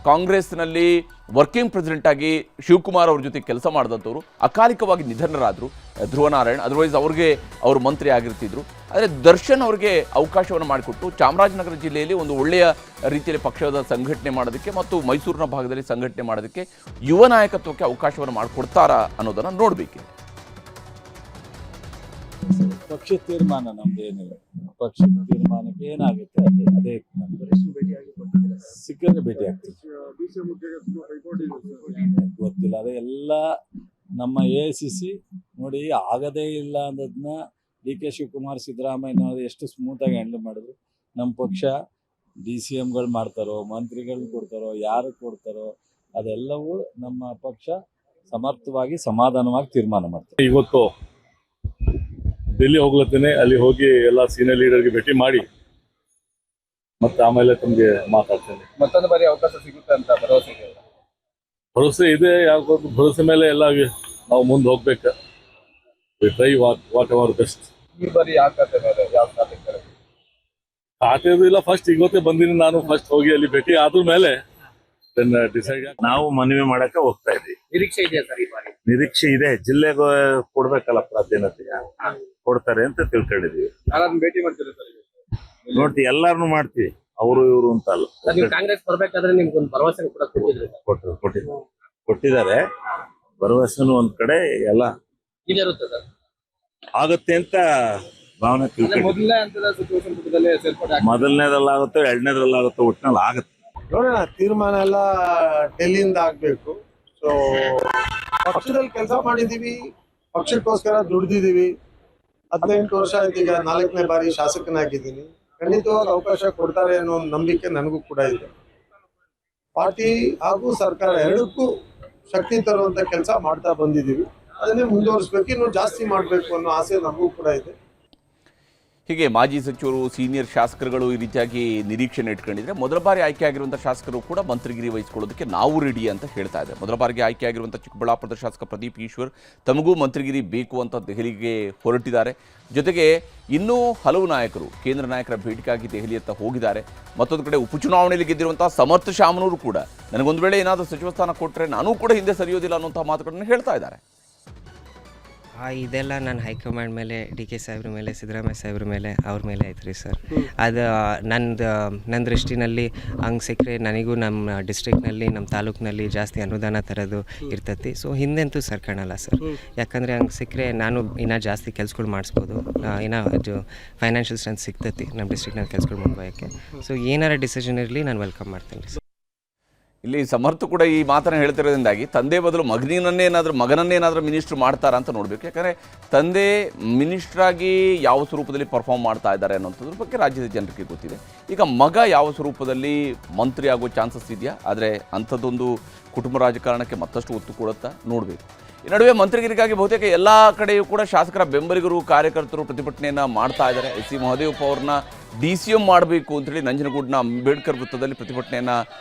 ಕಾಂಗ್ರೆಸ್ನಲ್ಲಿ ವರ್ಕಿಂಗ್ ಪ್ರೆಸಿಡೆಂಟ್ ಆಗಿ ಶಿವಕುಮಾರ್ ಅವ್ರ ಜೊತೆ ಕೆಲಸ ಮಾಡಿದಂಥವ್ರು ಅಕಾಲಿಕವಾಗಿ ನಿಧನರಾದರು ಧ್ರುವನಾರಾಯಣ್. ಅದರ್ವೈಸ್ ಅವರು ಮಂತ್ರಿ ಆಗಿರ್ತಿದ್ರು. ಆದರೆ ದರ್ಶನ್ ಅವರಿಗೆ ಅವಕಾಶವನ್ನು ಮಾಡಿಕೊಟ್ಟು ಚಾಮರಾಜನಗರ ಜಿಲ್ಲೆಯಲ್ಲಿ ಒಂದು ಒಳ್ಳೆಯ ರೀತಿಯಲ್ಲಿ ಪಕ್ಷದ ಸಂಘಟನೆ ಮಾಡೋದಕ್ಕೆ ಮತ್ತು ಮೈಸೂರಿನ ಭಾಗದಲ್ಲಿ ಸಂಘಟನೆ ಮಾಡೋದಕ್ಕೆ ಯುವ ನಾಯಕತ್ವಕ್ಕೆ ಅವಕಾಶವನ್ನು ಮಾಡಿಕೊಡ್ತಾರಾ ಅನ್ನೋದನ್ನು ನೋಡಬೇಕಿದೆ.
ಪಕ್ಷ ತೀರ್ಮಾನ ನಮ್ದೇನಿಲ್ಲ. ಪಕ್ಷದ ತೀರ್ಮಾನಕ್ಕೆ ಏನಾಗುತ್ತೆ ಅದೇ ಸಿಕ್ಕಿದ್ರೆ ಭೇಟಿ ಆಗ್ತೀವಿ. ಗೊತ್ತಿಲ್ಲ, ಅದೇ ಎಲ್ಲ ನಮ್ಮ AICC ನೋಡಿ ಆಗದೇ ಇಲ್ಲ ಅನ್ನೋದನ್ನ DK ಶಿವಕುಮಾರ್ ಸಿದ್ದರಾಮಯ್ಯನವರು ಎಷ್ಟು ಸ್ಮೂತಾಗಿ ಹ್ಯಾಂಡಲ್ ಮಾಡಿದ್ರು. ನಮ್ಮ ಪಕ್ಷ DCMಗಳು ಮಾಡ್ತಾರೋ, ಮಂತ್ರಿಗಳು ಕೊಡ್ತಾರೋ, ಯಾರು ಕೊಡ್ತಾರೋ ಅದೆಲ್ಲವೂ ನಮ್ಮ ಪಕ್ಷ ಸಮರ್ಥವಾಗಿ ಸಮಾಧಾನವಾಗಿ ತೀರ್ಮಾನ ಮಾಡ್ತಾರೆ.
ಇವತ್ತು ಡೆಲ್ಲಿ ಹೋಗ್ಲತ್ತೇನೆ, ಅಲ್ಲಿ ಹೋಗಿ ಎಲ್ಲ ಸೀನಿಯರ್ ಲೀಡರ್ಗೆ ಭೇಟಿ ಮಾಡಿ ಮತ್ತೆ ಆಮೇಲೆ ತಮಗೆ ಮಾತಾಡ್ತೇನೆ.
ಮತ್ತೊಂದು ಬಾರಿ ಅವಕಾಶ ಸಿಗುತ್ತೆ ಅಂತ
ಭರವಸೆ ಇದೆ. ಯಾವ್ದು ಭರವಸೆ ಮೇಲೆ ಎಲ್ಲ ನಾವು ಮುಂದೆ ಹೋಗ್ಬೇಕು. Try what hour best.
ಈ ಬಾರಿ ಯಾವ ಖಾತೆ ಮೇಲೆ ಯಾವ
ಖಾತೆದು ಇಲ್ಲ, ಫಸ್ಟ್ ಇವತ್ತೇ ಬಂದಿನಿ ನಾನು. ಫಸ್ಟ್ ಹೋಗಿ ಅಲ್ಲಿ ಭೇಟಿ ಆದ್ರ ಮೇಲೆ ಡಿಸೈಡ್.
ನಾವು ಮನವಿ ಮಾಡಕ್ಕೆ ಹೋಗ್ತಾ ಇದ್ದೀವಿ.
ನಿರೀಕ್ಷೆ ಇದೆಯಾ ಸರ್ ಈ ಬಾರಿ?
ನಿರೀಕ್ಷೆ ಇದೆ, ಜಿಲ್ಲೆಗೆ ಕೊಡ್ಬೇಕಲ್ಲ ಪ್ರಾಧಾನ್ಯತೆ, ಕೊಡ್ತಾರೆ ಅಂತ ತಿಳ್ಕೊಂಡಿದೀವಿ.
ಯಾರನ್ನ ಭೇಟಿ ಮಾಡ್ತೀರಾ ಸರ್?
ನೋಡ್ತೀವಿ, ಎಲ್ಲಾರನು ಮಾಡ್ತೀವಿ, ಅವರು ಇವರು ಅಂತ ಅಲ್ಲ.
ನೀವು ಕಾಂಗ್ರೆಸ್ ಬರ್ಬೇಕಾದ್ರೆ ನಿಮ್ಗೆ ಒಂದು ಭರವಸೆ ಕೂಡ
ಕೊಟ್ಟಿದ್ದಾರೆ. ಭರವಸೆನು ಒಂದ್ ಕಡೆ ಎಲ್ಲ
ಇರುತ್ತೆ ಸರ್,
ಆಗತ್ತೆ ಅಂತ ಭಾವನೆ ತಿಳ್ಕೊಂಡು.
ಮೊದಲನೇ ಹಂತದ ಸಿಚುವೇಶನ್ ಸೇರ್ಪಡೆ
ಮೊದಲನೇದಲ್ಲಾಗುತ್ತೋ ಎರಡನೇದ್ರಲ್ಲಾಗುತ್ತೋ ಒಟ್ಟಿನಲ್ಲಿ ಆಗುತ್ತೆ.
ನೋಡೋಣ, ತೀರ್ಮಾನ ಎಲ್ಲ ಡೆಲ್ಲಿಯಿಂದ ಆಗ್ಬೇಕು. ಸೊ ಪಕ್ಷದಲ್ಲಿ ಕೆಲಸ ಮಾಡಿದೀವಿ, ಪಕ್ಷಕ್ಕೋಸ್ಕರ ದುಡ್ದಿದೀವಿ. 18 ವರ್ಷ ಆಯ್ತು, ಈಗ 4ನೇ ಬಾರಿ ಶಾಸಕನಾಗಿದ್ದೀನಿ. ಖಂಡಿತವಾಗಿ ಅವಕಾಶ ಕೊಡ್ತಾರೆ ಅನ್ನೋ ಒಂದು ನಂಬಿಕೆ ನನಗೂ ಕೂಡ ಇದೆ. ಪಾರ್ಟಿ ಹಾಗೂ ಸರ್ಕಾರ ಎರಡಕ್ಕೂ ಶಕ್ತಿ ತರುವಂತ ಕೆಲಸ ಮಾಡ್ತಾ ಬಂದಿದ್ದೀವಿ. ಅದನ್ನೇ ಮುಂದುವರಿಸಬೇಕು, ಇನ್ನೂ ಜಾಸ್ತಿ ಮಾಡಬೇಕು ಅನ್ನೋ ಆಸೆ ನಮಗೂ ಕೂಡ ಇದೆ.
ಹೀಗೆ ಮಾಜಿ ಸಚಿವರು, ಸೀನಿಯರ್ ಶಾಸಕರುಗಳು ಈ ರೀತಿಯಾಗಿ ನಿರೀಕ್ಷೆನ ಇಟ್ಕೊಂಡಿದ್ರೆ ಮೊದಲ ಬಾರಿ ಆಯ್ಕೆ ಆಗಿರುವಂಥ ಶಾಸಕರು ಕೂಡ ಮಂತ್ರಿಗಿರಿ ವಹಿಸಿಕೊಳ್ಳೋದಕ್ಕೆ ನಾವು ರೆಡಿ ಅಂತ ಹೇಳ್ತಾ ಇದೆ. ಮೊದಲ ಬಾರಿಗೆ ಆಯ್ಕೆ ಆಗಿರುವಂಥ ಚಿಕ್ಕಬಳ್ಳಾಪುರದ ಶಾಸಕ ಪ್ರದೀಪ್ ಈಶ್ವರ್ ತಮಗೂ ಮಂತ್ರಿಗಿರಿ ಬೇಕು ಅಂತ ದೆಹಲಿಗೆ ಹೊರಟಿದ್ದಾರೆ. ಜೊತೆಗೆ ಇನ್ನೂ ಹಲವು ನಾಯಕರು ಕೇಂದ್ರ ನಾಯಕರ ಭೇಟಿಗಾಗಿ ದೆಹಲಿಯತ್ತ ಹೋಗಿದ್ದಾರೆ. ಮತ್ತೊಂದು ಕಡೆ ಉಪಚುನಾವಣೆಯಲ್ಲಿ ಗೆದ್ದಿರುವಂಥ ಸಮರ್ಥ ಶಾಮನೂರು ಕೂಡ ನನಗೊಂದು ವೇಳೆ ಏನಾದರೂ ಸಚಿವ ಸ್ಥಾನ ಕೊಟ್ಟರೆ ನಾನೂ ಕೂಡ ಹಿಂದೆ ಸರಿಯೋದಿಲ್ಲ ಅನ್ನೋಂಥ ಮಾತುಗಳನ್ನು ಹೇಳ್ತಾ ಇದ್ದಾರೆ.
ಇದೆಲ್ಲ ನಾನು ಹೈಕಮಾಂಡ್ ಮೇಲೆ, DK ಸಾಹೇಬ್ರ ಮೇಲೆ, ಸಿದ್ದರಾಮಯ್ಯ ಸಾಹೇಬ್ರ ಮೇಲೆ, ಅವ್ರ ಮೇಲೆ ಐತೆ ರೀ ಸರ್. ಅದು ನನ್ನ ದೃಷ್ಟಿನಲ್ಲಿ ಹಂಗೆ ಸಿಕ್ಕರೆ ನನಗೂ ನಮ್ಮ ಡಿಸ್ಟ್ರಿಕ್ನಲ್ಲಿ, ನಮ್ಮ ತಾಲೂಕಿನಲ್ಲಿ ಜಾಸ್ತಿ ಅನುದಾನ ತರೋದು ಇರ್ತೈತಿ. ಸೊ ಹಿಂದೆಂತೂ ಸರ್ಕಾಣಲ್ಲ ಸರ್, ಯಾಕಂದರೆ ಹಂಗೆ ಸಿಕ್ಕರೆ ನಾನು ಇನ್ನೂ ಜಾಸ್ತಿ ಕೆಲ್ಸಗಳು ಮಾಡಿಸ್ಬೋದು, ಇನ್ನೂ ಫೈನಾನ್ಷಿಯಲ್ ಸ್ಟ್ರೆಂತ್ ಸಿಗ್ತೈತಿ ನಮ್ಮ ಡಿಸ್ಟ್ರಿಕ್ನಲ್ಲಿ ಕೆಲ್ಸಗಳು ಮುಂದುವರೆಯೋಕ್ಕೆ. ಸೊ ಏನಾರ ಡಿಸಿಷನ್ ಇರಲಿ, ನಾನು ವೆಲ್ಕಮ್ ಮಾಡ್ತೀನಿ ರೀ.
ಇಲ್ಲಿ ಸಮರ್ಥ ಕೂಡ ಈ ಮಾತನ್ನು ಹೇಳ್ತಿರೋದ್ರಿಂದಾಗಿ ತಂದೆ ಬದಲು ಮಗನನ್ನೇನಾದರೂ ಮಿನಿಸ್ಟ್ರ್ ಮಾಡ್ತಾರಾ ಅಂತ ನೋಡಬೇಕು. ಯಾಕಂದರೆ ತಂದೆ ಮಿನಿಸ್ಟ್ರಾಗಿ ಯಾವ ಸ್ವರೂಪದಲ್ಲಿ ಪರ್ಫಾರ್ಮ್ ಮಾಡ್ತಾ ಇದ್ದಾರೆ ಅನ್ನೋಂಥದ್ರ ಬಗ್ಗೆ ರಾಜ್ಯದ ಜನರಿಗೆ ಗೊತ್ತಿದೆ. ಈಗ ಮಗ ಯಾವ ಸ್ವರೂಪದಲ್ಲಿ ಮಂತ್ರಿ ಆಗೋ ಚಾನ್ಸಸ್ ಇದೆಯಾ? ಆದರೆ ಅಂಥದ್ದೊಂದು ಕುಟುಂಬ ರಾಜಕಾರಣಕ್ಕೆ ಮತ್ತಷ್ಟು ಒತ್ತು ಕೊಡುತ್ತಾ ನೋಡಬೇಕು. ಈ ನಡುವೆ ಮಂತ್ರಿಗಿರಿಗಾಗಿ ಬಹುತೇಕ ಎಲ್ಲ ಕಡೆಯೂ ಕೂಡ ಶಾಸಕರ ಬೆಂಬಲಿಗರು, ಕಾರ್ಯಕರ್ತರು ಪ್ರತಿಭಟನೆಯನ್ನು ಮಾಡ್ತಾ ಇದ್ದಾರೆ. SC ಮಹದೇವಪ್ಪ ಅವ್ರನ್ನ DCM ಮಾಡಬೇಕು ಅಂತೇಳಿ ನಂಜನಗೂಡಿನ ಅಂಬೇಡ್ಕರ್ ವೃತ್ತದಲ್ಲಿ ಪ್ರತಿಭಟನೆಯನ್ನು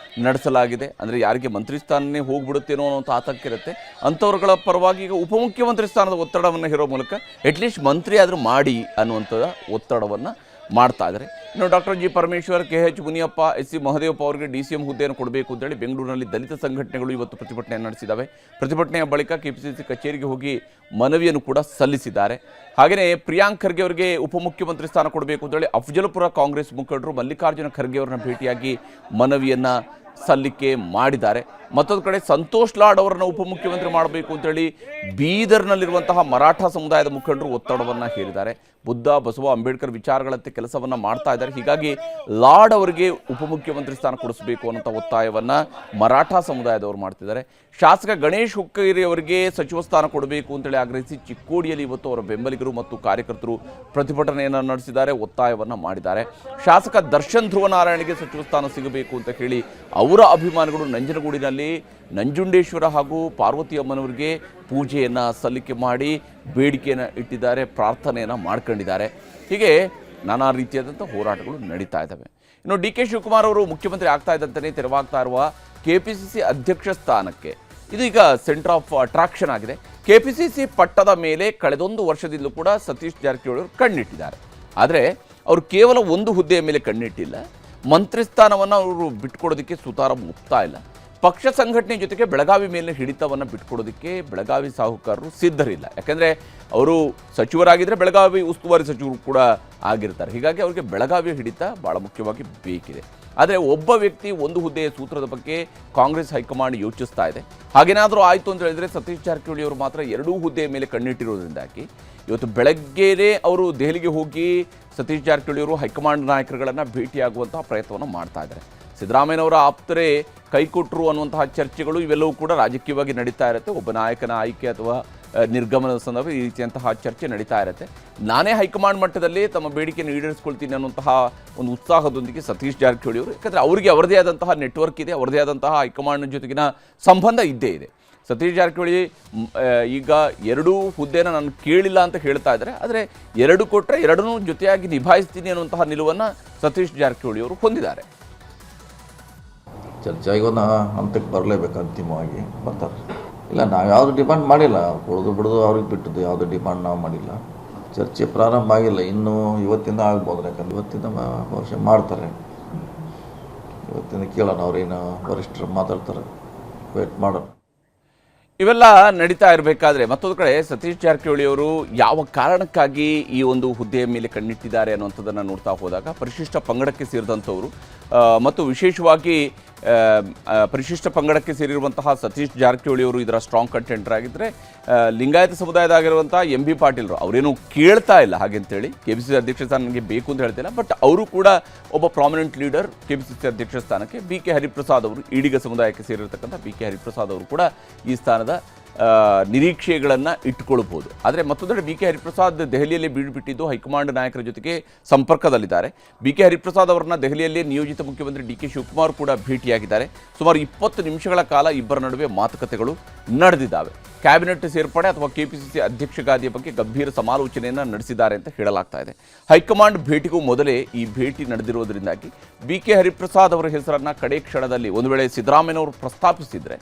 ನಡೆಸಲಾಗಿದೆ. ಅಂದರೆ ಯಾರಿಗೆ ಮಂತ್ರಿ ಸ್ಥಾನನೇ ಹೋಗ್ಬಿಡುತ್ತೇನೋ ಅನ್ನೋಂಥ ಆತಂಕ ಇರುತ್ತೆ. ಅಂಥವ್ರುಗಳ ಪರವಾಗಿ ಈಗ ಉಪಮುಖ್ಯಮಂತ್ರಿ ಸ್ಥಾನದ ಒತ್ತಡವನ್ನು ಹೇರೋ ಮೂಲಕ ಅಟ್ಲೀಸ್ಟ್ ಮಂತ್ರಿ ಆದರೂ ಮಾಡಿ ಅನ್ನುವಂಥದ್ದು ಒತ್ತಡವನ್ನು ಮಾಡ್ತಾ ಇದ್ದಾರೆ. ಇನ್ನು doctor G Parameshwar, KH Muniyappa, SC Mahadevappa ಅವರಿಗೆ DCM ಹುದ್ದೆಯನ್ನು ಕೊಡಬೇಕು ಅಂತೇಳಿ ಬೆಂಗಳೂರಿನಲ್ಲಿ ದಲಿತ ಸಂಘಟನೆಗಳು ಇವತ್ತು ಪ್ರತಿಭಟನೆಯನ್ನು ನಡೆಸಿದ್ದಾವೆ. ಪ್ರತಿಭಟನೆಯ ಬಳಿಕ KPCC ಕಚೇರಿಗೆ ಹೋಗಿ ಮನವಿಯನ್ನು ಕೂಡ ಸಲ್ಲಿಸಿದ್ದಾರೆ. ಹಾಗೆಯೇ ಪ್ರಿಯಾಂಕ್ ಖರ್ಗೆ ಅವರಿಗೆ ಉಪಮುಖ್ಯಮಂತ್ರಿ ಸ್ಥಾನ ಕೊಡಬೇಕು ಅಂತೇಳಿ ಅಫಜಲಪುರ ಕಾಂಗ್ರೆಸ್ ಮುಖಂಡರು ಮಲ್ಲಿಕಾರ್ಜುನ ಖರ್ಗೆ ಅವರನ್ನ ಭೇಟಿಯಾಗಿ ಮನವಿಯನ್ನು ಸಲ್ಲಿಕೆ ಮಾಡಿದ್ದಾರೆ. ಮತ್ತೊಂದು ಕಡೆ ಸಂತೋಷ್ ಲಾಡ್ ಅವರನ್ನು ಉಪಮುಖ್ಯಮಂತ್ರಿ ಮಾಡಬೇಕು ಅಂತೇಳಿ ಬೀದರ್ನಲ್ಲಿರುವಂತಹ ಮರಾಠ ಸಮುದಾಯದ ಮುಖಂಡರು ಒತ್ತಡವನ್ನು ಹೇರಿದ್ದಾರೆ. ಬುದ್ಧ, ಬಸವ, ಅಂಬೇಡ್ಕರ್ ವಿಚಾರಗಳಂತೆ ಕೆಲಸವನ್ನು ಮಾಡ್ತಾ ಇದ್ದಾರೆ. ಹೀಗಾಗಿ ಲಾಡ್ ಅವರಿಗೆ ಉಪಮುಖ್ಯಮಂತ್ರಿ ಸ್ಥಾನ ಕೊಡಿಸಬೇಕು ಅನ್ನೋಂಥ ಒತ್ತಾಯವನ್ನು ಮರಾಠ ಸಮುದಾಯದವರು ಮಾಡ್ತಿದ್ದಾರೆ. ಶಾಸಕ ಗಣೇಶ್ ಹುಕ್ಕೇರಿ ಅವರಿಗೆ ಸಚಿವ ಸ್ಥಾನ ಕೊಡಬೇಕು ಅಂತೇಳಿ ಆಗ್ರಹಿಸಿ ಚಿಕ್ಕೋಡಿಯಲ್ಲಿ ಇವತ್ತು ಅವರ ಬೆಂಬಲಿಗರು ಮತ್ತು ಕಾರ್ಯಕರ್ತರು ಪ್ರತಿಭಟನೆಯನ್ನು ನಡೆಸಿದ್ದಾರೆ, ಒತ್ತಾಯವನ್ನು ಮಾಡಿದ್ದಾರೆ. ಶಾಸಕ ದರ್ಶನ್ ಧ್ರುವನಾರಾಯಣಿಗೆ ಸಚಿವ ಸ್ಥಾನ ಸಿಗಬೇಕು ಅಂತ ಹೇಳಿ ಅವರ ಅಭಿಮಾನಿಗಳು ನಂಜನಗೂಡಿನಲ್ಲಿ ನಂಜುಂಡೇಶ್ವರ ಹಾಗೂ ಪಾರ್ವತಿ ಅಮ್ಮನವರಿಗೆ ಪೂಜೆಯನ್ನು ಸಲ್ಲಿಕೆ ಮಾಡಿ ಬೇಡಿಕೆಯನ್ನು ಇಟ್ಟಿದ್ದಾರೆ, ಪ್ರಾರ್ಥನೆಯನ್ನು ಮಾಡ್ಕೊಂಡಿದ್ದಾರೆ. ಹೀಗೆ ನಾನಾ ರೀತಿಯಾದಂಥ ಹೋರಾಟಗಳು ನಡೀತಾ ಇದ್ದಾವೆ. ಇನ್ನು ಡಿ ಕೆ ಶಿವಕುಮಾರ್ ಅವರು ಮುಖ್ಯಮಂತ್ರಿ ಆಗ್ತಾ ಇದ್ದಂತೆಯೇ ತೆರವಾಗ್ತಾ ಇರುವ KPCC ಅಧ್ಯಕ್ಷ ಸ್ಥಾನಕ್ಕೆ ಇದು ಈಗ ಸೆಂಟರ್ ಆಫ್ ಅಟ್ರಾಕ್ಷನ್ ಆಗಿದೆ. KPCC ಪಟ್ಟದ ಮೇಲೆ ಕಳೆದೊಂದು ವರ್ಷದಿಂದಲೂ ಕೂಡ ಸತೀಶ್ ಜಾರಕಿಹೊಳಿ ಅವರು ಕಣ್ಣಿಟ್ಟಿದ್ದಾರೆ. ಆದರೆ ಅವರು ಕೇವಲ ಒಂದು ಹುದ್ದೆಯ ಮೇಲೆ ಕಣ್ಣಿಟ್ಟಿಲ್ಲ, ಮಂತ್ರಿ ಸ್ಥಾನವನ್ನು ಅವರು ಬಿಟ್ಕೊಡೋದಕ್ಕೆ ಸುತಾರ ಒಪ್ತಾ ಇಲ್ಲ. ಪಕ್ಷ ಸಂಘಟನೆ ಜೊತೆಗೆ ಬೆಳಗಾವಿ ಮೇಲಿನ ಹಿಡಿತವನ್ನು ಬಿಟ್ಕೊಡೋದಕ್ಕೆ ಬೆಳಗಾವಿ ಸಾಹುಕಾರರು ಸಿದ್ಧರಿಲ್ಲ. ಯಾಕೆಂದರೆ ಅವರು ಸಚಿವರಾಗಿದ್ದರೆ ಬೆಳಗಾವಿ ಉಸ್ತುವಾರಿ ಸಚಿವರು ಕೂಡ ಆಗಿರ್ತಾರೆ. ಹೀಗಾಗಿ ಅವರಿಗೆ ಬೆಳಗಾವಿ ಹಿಡಿತ ಭಾಳ ಮುಖ್ಯವಾಗಿ ಬೇಕಿದೆ. ಆದರೆ ಒಬ್ಬ ವ್ಯಕ್ತಿ ಒಂದು ಹುದ್ದೆಯ ಸೂತ್ರದ ಬಗ್ಗೆ ಕಾಂಗ್ರೆಸ್ ಹೈಕಮಾಂಡ್ ಯೋಚಿಸ್ತಾ ಇದೆ. ಹಾಗೇನಾದರೂ ಆಯಿತು ಅಂತ ಹೇಳಿದರೆ ಸತೀಶ್ ಜಾರಕಿಹೊಳಿ ಅವರು ಮಾತ್ರ ಎರಡೂ ಹುದ್ದೆಯ ಮೇಲೆ ಕಣ್ಣಿಟ್ಟಿರೋದ್ರಿಂದಾಗಿ ಇವತ್ತು ಬೆಳಗ್ಗೆನೇ ಅವರು ದೆಹಲಿಗೆ ಹೋಗಿ ಸತೀಶ್ ಜಾರಕಿಹೊಳಿ ಅವರು ಹೈಕಮಾಂಡ್ ನಾಯಕರುಗಳನ್ನು ಭೇಟಿಯಾಗುವಂತಹ ಪ್ರಯತ್ನವನ್ನು ಮಾಡ್ತಾ ಇದ್ದಾರೆ. ಸಿದ್ದರಾಮಯ್ಯನವರ ಆಪ್ತರೇ ಕೈಕೊಟ್ಟರು ಅನ್ನುವಂತಹ ಚರ್ಚೆಗಳು ಇವೆಲ್ಲವೂ ಕೂಡ ರಾಜಕೀಯವಾಗಿ ನಡೀತಾ ಇರುತ್ತೆ. ಒಬ್ಬ ನಾಯಕನ ಆಯ್ಕೆ ಅಥವಾ ನಿರ್ಗಮನದ ಸಂದರ್ಭ ಈ ರೀತಿಯಂತಹ ಚರ್ಚೆ ನಡೀತಾ ಇರುತ್ತೆ. ನಾನೇ ಹೈಕಮಾಂಡ್ ಮಟ್ಟದಲ್ಲಿ ತಮ್ಮ ಬೇಡಿಕೆಯನ್ನು ಈಡೇರಿಸ್ಕೊಳ್ತೀನಿ ಅನ್ನುವಂತಹ ಒಂದು ಉತ್ಸಾಹದೊಂದಿಗೆ ಸತೀಶ್ ಜಾರಕಿಹೊಳಿ ಅವರು, ಯಾಕಂದರೆ ಅವರಿಗೆ ಅವರದೇ ಆದಂತಹ ನೆಟ್ವರ್ಕ್ ಇದೆ, ಅವರದೇ ಆದಂತಹ ಹೈಕಮಾಂಡ್ ಜೊತೆಗಿನ ಸಂಬಂಧ ಇದ್ದೇ ಇದೆ. ಸತೀಶ್ ಜಾರಕಿಹೊಳಿ ಈಗ ಎರಡೂ ಹುದ್ದೆನ ನಾನು ಕೇಳಿಲ್ಲ ಅಂತ ಹೇಳ್ತಾ ಇದ್ದಾರೆ. ಆದರೆ ಎರಡು ಕೊಟ್ಟರೆ ಎರಡನ್ನೂ ಜೊತೆಯಾಗಿ ನಿಭಾಯಿಸ್ತೀನಿ ಅನ್ನುವಂತಹ ನಿಲುವನ್ನು ಸತೀಶ್ ಜಾರಕಿಹೊಳಿ ಅವರು ಹೊಂದಿದ್ದಾರೆ.
ಚರ್ಚೆ ಆಗಿ ಒಂದು ಹಂತಕ್ಕೆ ಬರಲೇಬೇಕು, ಅಂತಿಮವಾಗಿ ಬರ್ತಾರೆ. ಇಲ್ಲ, ನಾವು ಯಾವುದು ಡಿಮಾಂಡ್ ಮಾಡಿಲ್ಲ, ಕೊಡೋದು ಬಿಡೋದು ಅವ್ರಿಗೆ ಬಿಟ್ಟದ್ದು, ಯಾವುದು ಡಿಮಾಂಡ್ ನಾವು ಮಾಡಿಲ್ಲ. ಚರ್ಚೆ ಪ್ರಾರಂಭ ಆಗಿಲ್ಲ, ಇನ್ನೂ ಇವತ್ತಿಂದ ಆಗ್ಬೋದು. ಯಾಕಂದ್ರೆ ಇವತ್ತಿಂದ ಬಹುಶಃ ಮಾಡ್ತಾರೆ, ಇವತ್ತಿಂದ ಕೇಳೋಣ, ಅವ್ರೇನು ವರಿಷ್ಠರು ಮಾತಾಡ್ತಾರೆ, ವೇಟ್ ಮಾಡೋಣ.
ಇವೆಲ್ಲ ನಡೀತಾ ಇರಬೇಕಾದ್ರೆ ಮತ್ತೊಂದು ಕಡೆ ಸತೀಶ್ ಜಾರಕಿಹೊಳಿ ಅವರು ಯಾವ ಕಾರಣಕ್ಕಾಗಿ ಈ ಒಂದು ಹುದ್ದೆಯ ಮೇಲೆ ಕಣ್ಣಿಟ್ಟಿದ್ದಾರೆ ಅನ್ನುವಂಥದ್ದನ್ನು ನೋಡ್ತಾ ಹೋದಾಗ ಪರಿಶಿಷ್ಟ ಪಂಗಡಕ್ಕೆ ಸೇರಿದಂಥವರು ಮತ್ತು ವಿಶೇಷವಾಗಿ ಪರಿಶಿಷ್ಟ ಪಂಗಡಕ್ಕೆ ಸೇರಿರುವಂತಹ ಸತೀಶ್ ಜಾರಕಿಹೊಳಿ ಅವರು ಇದರ ಸ್ಟ್ರಾಂಗ್ ಕಂಟೆಂಟರ್ ಆಗಿದ್ದರೆ, ಲಿಂಗಾಯತ ಸಮುದಾಯದಾಗಿರುವಂಥ MB ಪಾಟೀಲ್ರು ಅವರೇನು ಕೇಳ್ತಾ ಇಲ್ಲ ಹಾಗೆಂತೇಳಿ KPCC ಅಧ್ಯಕ್ಷ ಸ್ಥಾನ ನನಗೆ ಬೇಕು ಅಂತ ಹೇಳ್ತಿಲ್ಲ. ಬಟ್ ಅವರು ಕೂಡ ಒಬ್ಬ ಪ್ರಾಮಿನೆಂಟ್ ಲೀಡರ್. KPCC ಅಧ್ಯಕ್ಷ ಸ್ಥಾನಕ್ಕೆ BK ಹರಿಪ್ರಸಾದ್ ಅವರು, ಈಡಿಗ ಸಮುದಾಯಕ್ಕೆ ಸೇರಿರ್ತಕ್ಕಂಥ BK ಹರಿಪ್ರಸಾದ್ ಅವರು ಕೂಡ ಈ ಸ್ಥಾನದ ನಿರೀಕ್ಷೆಗಳನ್ನು ಇಟ್ಟುಕೊಳ್ಬೋದು. ಆದರೆ ಮತ್ತೊಂದೆಡೆ BK ಹರಿಪ್ರಸಾದ್ ದೆಹಲಿಯಲ್ಲಿ ಬೀಡುಬಿಟ್ಟಿದ್ದು ಹೈಕಮಾಂಡ್ ನಾಯಕರ ಜೊತೆಗೆ ಸಂಪರ್ಕದಲ್ಲಿದ್ದಾರೆ. BK ಹರಿಪ್ರಸಾದ್ ಅವರನ್ನ ದೆಹಲಿಯಲ್ಲಿ ನಿಯೋಜಿತ ಮುಖ್ಯಮಂತ್ರಿ DK ಶಿವಕುಮಾರ್ ಕೂಡ ಭೇಟಿಯಾಗಿದ್ದಾರೆ. ಸುಮಾರು 20 ನಿಮಿಷಗಳ ಕಾಲ ಇಬ್ಬರ ನಡುವೆ ಮಾತುಕತೆಗಳು ನಡೆದಿದ್ದಾವೆ. ಕ್ಯಾಬಿನೆಟ್ ಸೇರ್ಪಡೆ ಅಥವಾ KPCC ಅಧ್ಯಕ್ಷ ಗಾದಿಯ ಬಗ್ಗೆ ಗಂಭೀರ ಸಮಾಲೋಚನೆಯನ್ನು ನಡೆಸಿದ್ದಾರೆ ಅಂತ ಹೇಳಲಾಗ್ತಾ ಇದೆ. ಹೈಕಮಾಂಡ್ ಭೇಟಿಗೂ ಮೊದಲೇ ಈ ಭೇಟಿ ನಡೆದಿರುವುದರಿಂದಾಗಿ BK ಹರಿಪ್ರಸಾದ್ ಅವರ ಹೆಸರನ್ನು ಕಡೆ ಕ್ಷಣದಲ್ಲಿ ಒಂದು ವೇಳೆ ಸಿದ್ದರಾಮಯ್ಯನವರು ಪ್ರಸ್ತಾಪಿಸಿದರೆ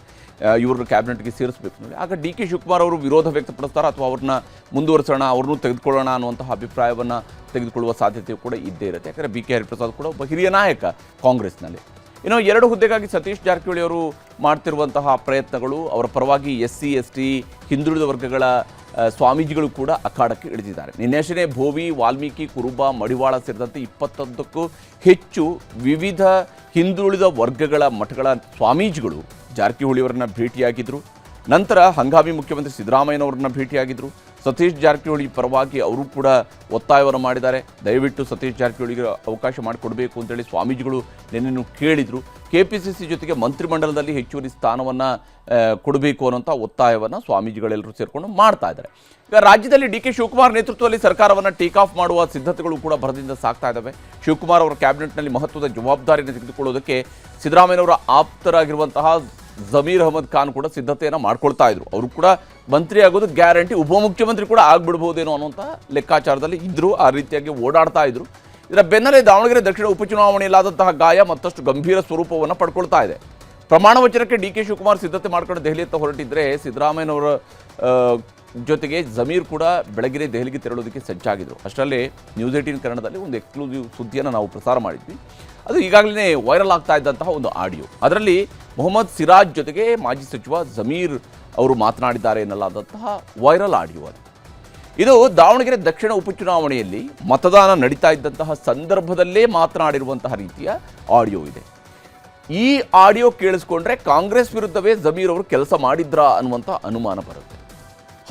ಇವ್ರನ್ನ ಕ್ಯಾಬಿನೆಟ್ಗೆ ಸೇರಿಸಬೇಕು ನೋಡಿ, ಆಗ DK ಶಿವಕುಮಾರ್ ಅವರು ವಿರೋಧ ವ್ಯಕ್ತಪಡಿಸ್ತಾರೆ ಅಥವಾ ಅವ್ರನ್ನ ಮುಂದುವರಿಸೋಣ, ಅವ್ರನ್ನೂ ತೆಗೆದುಕೊಳ್ಳೋಣ ಅನ್ನುವಂತಹ ಅಭಿಪ್ರಾಯವನ್ನು ತೆಗೆದುಕೊಳ್ಳುವ ಸಾಧ್ಯತೆಯೂ ಕೂಡ ಇದ್ದೇ ಇರುತ್ತೆ. ಯಾಕಂದರೆ BK ಹರಿಪ್ರಸಾದ್ ಕೂಡ ಒಬ್ಬ ಹಿರಿಯ ನಾಯಕ ಕಾಂಗ್ರೆಸ್ನಲ್ಲಿ. ಇನ್ನು ಎರಡು ಹುದ್ದೆಗಾಗಿ ಸತೀಶ್ ಜಾರಕಿಹೊಳಿ ಅವರು ಮಾಡ್ತಿರುವಂತಹ ಪ್ರಯತ್ನಗಳು, ಅವರ ಪರವಾಗಿ SC ST ಹಿಂದುಳಿದ ವರ್ಗಗಳ ಸ್ವಾಮೀಜಿಗಳು ಕೂಡ ಅಖಾಡಕ್ಕೆ ಇಳಿದಿದ್ದಾರೆ. ನಿನ್ನೆಶನೇ ಭೋವಿ, ವಾಲ್ಮೀಕಿ, ಕುರುಬ, ಮಡಿವಾಳ ಸೇರಿದಂತೆ 21ಕ್ಕೂ ಹೆಚ್ಚು ವಿವಿಧ ಹಿಂದುಳಿದ ವರ್ಗಗಳ ಮಠಗಳ ಸ್ವಾಮೀಜಿಗಳು ಜಾರಕಿಹೊಳಿಯವರನ್ನ ಭೇಟಿಯಾಗಿದ್ದರು. ನಂತರ ಹಂಗಾಮಿ ಮುಖ್ಯಮಂತ್ರಿ ಸಿದ್ದರಾಮಯ್ಯನವರನ್ನ ಭೇಟಿಯಾಗಿದ್ದರು. ಸತೀಶ್ ಜಾರಕಿಹೊಳಿ ಪರವಾಗಿ ಅವರು ಕೂಡ ಒತ್ತಾಯವನ್ನು ಮಾಡಿದ್ದಾರೆ. ದಯವಿಟ್ಟು ಸತೀಶ್ ಜಾರಕಿಹೊಳಿಗೆ ಅವಕಾಶ ಮಾಡಿಕೊಡಬೇಕು ಅಂತೇಳಿ ಸ್ವಾಮೀಜಿಗಳು ನಿನ್ನೆನೂ ಕೇಳಿದರು. KPCC ಜೊತೆಗೆ ಮಂತ್ರಿಮಂಡಲದಲ್ಲಿ ಹೆಚ್ಚುವರಿ ಸ್ಥಾನವನ್ನು ಕೊಡಬೇಕು ಅನ್ನೋಂಥ ಒತ್ತಾಯವನ್ನು ಸ್ವಾಮೀಜಿಗಳೆಲ್ಲರೂ ಸೇರಿಕೊಂಡು ಮಾಡ್ತಾ ಇದ್ದಾರೆ. ಈಗ ರಾಜ್ಯದಲ್ಲಿ DK ಶಿವಕುಮಾರ್ ನೇತೃತ್ವದಲ್ಲಿ ಸರ್ಕಾರವನ್ನು ಟೇಕ್ ಆಫ್ ಮಾಡುವ ಸಿದ್ಧತೆಗಳು ಕೂಡ ಭರದಿಂದ ಸಾಗ್ತಾ ಇದ್ದಾವೆ. ಶಿವಕುಮಾರ್ ಅವರ ಕ್ಯಾಬಿನೆಟ್ನಲ್ಲಿ ಮಹತ್ವದ ಜವಾಬ್ದಾರಿಯನ್ನು ತೆಗೆದುಕೊಳ್ಳೋದಕ್ಕೆ ಸಿದ್ದರಾಮಯ್ಯನವರ ಆಪ್ತರಾಗಿರುವಂತಹ ಜಮೀರ್ ಅಹಮದ್ ಖಾನ್ ಕೂಡ ಸಿದ್ಧತೆಯನ್ನು ಮಾಡ್ಕೊಳ್ತಾ ಇದ್ರು. ಅವರು ಕೂಡ ಮಂತ್ರಿ ಆಗೋದು ಗ್ಯಾರಂಟಿ, ಉಪಮುಖ್ಯಮಂತ್ರಿ ಕೂಡ ಆಗ್ಬಿಡ್ಬೋದೇನೋ ಅನ್ನೋಂಥ ಲೆಕ್ಕಾಚಾರದಲ್ಲಿ ಇದ್ದರು, ಆ ರೀತಿಯಾಗಿ ಓಡಾಡ್ತಾ ಇದ್ರು. ಇದರ ಬೆನ್ನಲ್ಲೇ ದಾವಣಗೆರೆ ದಕ್ಷಿಣ ಉಪಚುನಾವಣೆಯಲ್ಲಾದಂತಹ ಗಾಯ ಮತ್ತಷ್ಟು ಗಂಭೀರ ಸ್ವರೂಪವನ್ನು ಪಡ್ಕೊಳ್ತಾ ಇದೆ. ಪ್ರಮಾಣ ವಚನಕ್ಕೆ DK ಶಿವಕುಮಾರ್ ಸಿದ್ಧತೆ ಮಾಡ್ಕೊಂಡು ದೆಹಲಿಯತ್ತ ಹೊರಟಿದ್ರೆ, ಸಿದ್ದರಾಮಯ್ಯನವರ ಜೊತೆಗೆ ಜಮೀರ್ ಕೂಡ ಬೆಳಗ್ಗೆ ದೆಹಲಿಗೆ ತೆರಳೋದಕ್ಕೆ ಸಜ್ಜಾಗಿದ್ದರು. ಅಷ್ಟರಲ್ಲೇ ನ್ಯೂಸ್ 18 ಕನ್ನಡದಲ್ಲಿ ಒಂದು ಎಕ್ಸ್ಕ್ಲೂಸಿವ್ ಸುದ್ದಿಯನ್ನು ನಾವು ಪ್ರಸಾರ ಮಾಡಿದ್ವಿ. ಅದು ಈಗಾಗಲೇ ವೈರಲ್ ಆಗ್ತಾ ಇದ್ದಂತಹ ಒಂದು ಆಡಿಯೋ. ಅದರಲ್ಲಿ ಮೊಹಮ್ಮದ್ ಸಿರಾಜ್ ಜೊತೆಗೆ ಮಾಜಿ ಸಚಿವ ಜಮೀರ್ ಅವರು ಮಾತನಾಡಿದ್ದಾರೆ ಎನ್ನಲಾದಂತಹ ವೈರಲ್ ಆಡಿಯೋ ಅದು. ಇದು ದಾವಣಗೆರೆ ದಕ್ಷಿಣ ಉಪಚುನಾವಣೆಯಲ್ಲಿ ಮತದಾನ ನಡೀತಾ ಇದ್ದಂತಹ ಸಂದರ್ಭದಲ್ಲೇ ಮಾತನಾಡಿರುವಂತಹ ರೀತಿಯ ಆಡಿಯೋ ಇದೆ. ಈ ಆಡಿಯೋ ಕೇಳಿಸ್ಕೊಂಡ್ರೆ ಕಾಂಗ್ರೆಸ್ ವಿರುದ್ಧವೇ ಜಮೀರ್ ಅವರು ಕೆಲಸ ಮಾಡಿದ್ರಾ ಅನ್ನುವಂಥ ಅನುಮಾನ ಬರುತ್ತೆ.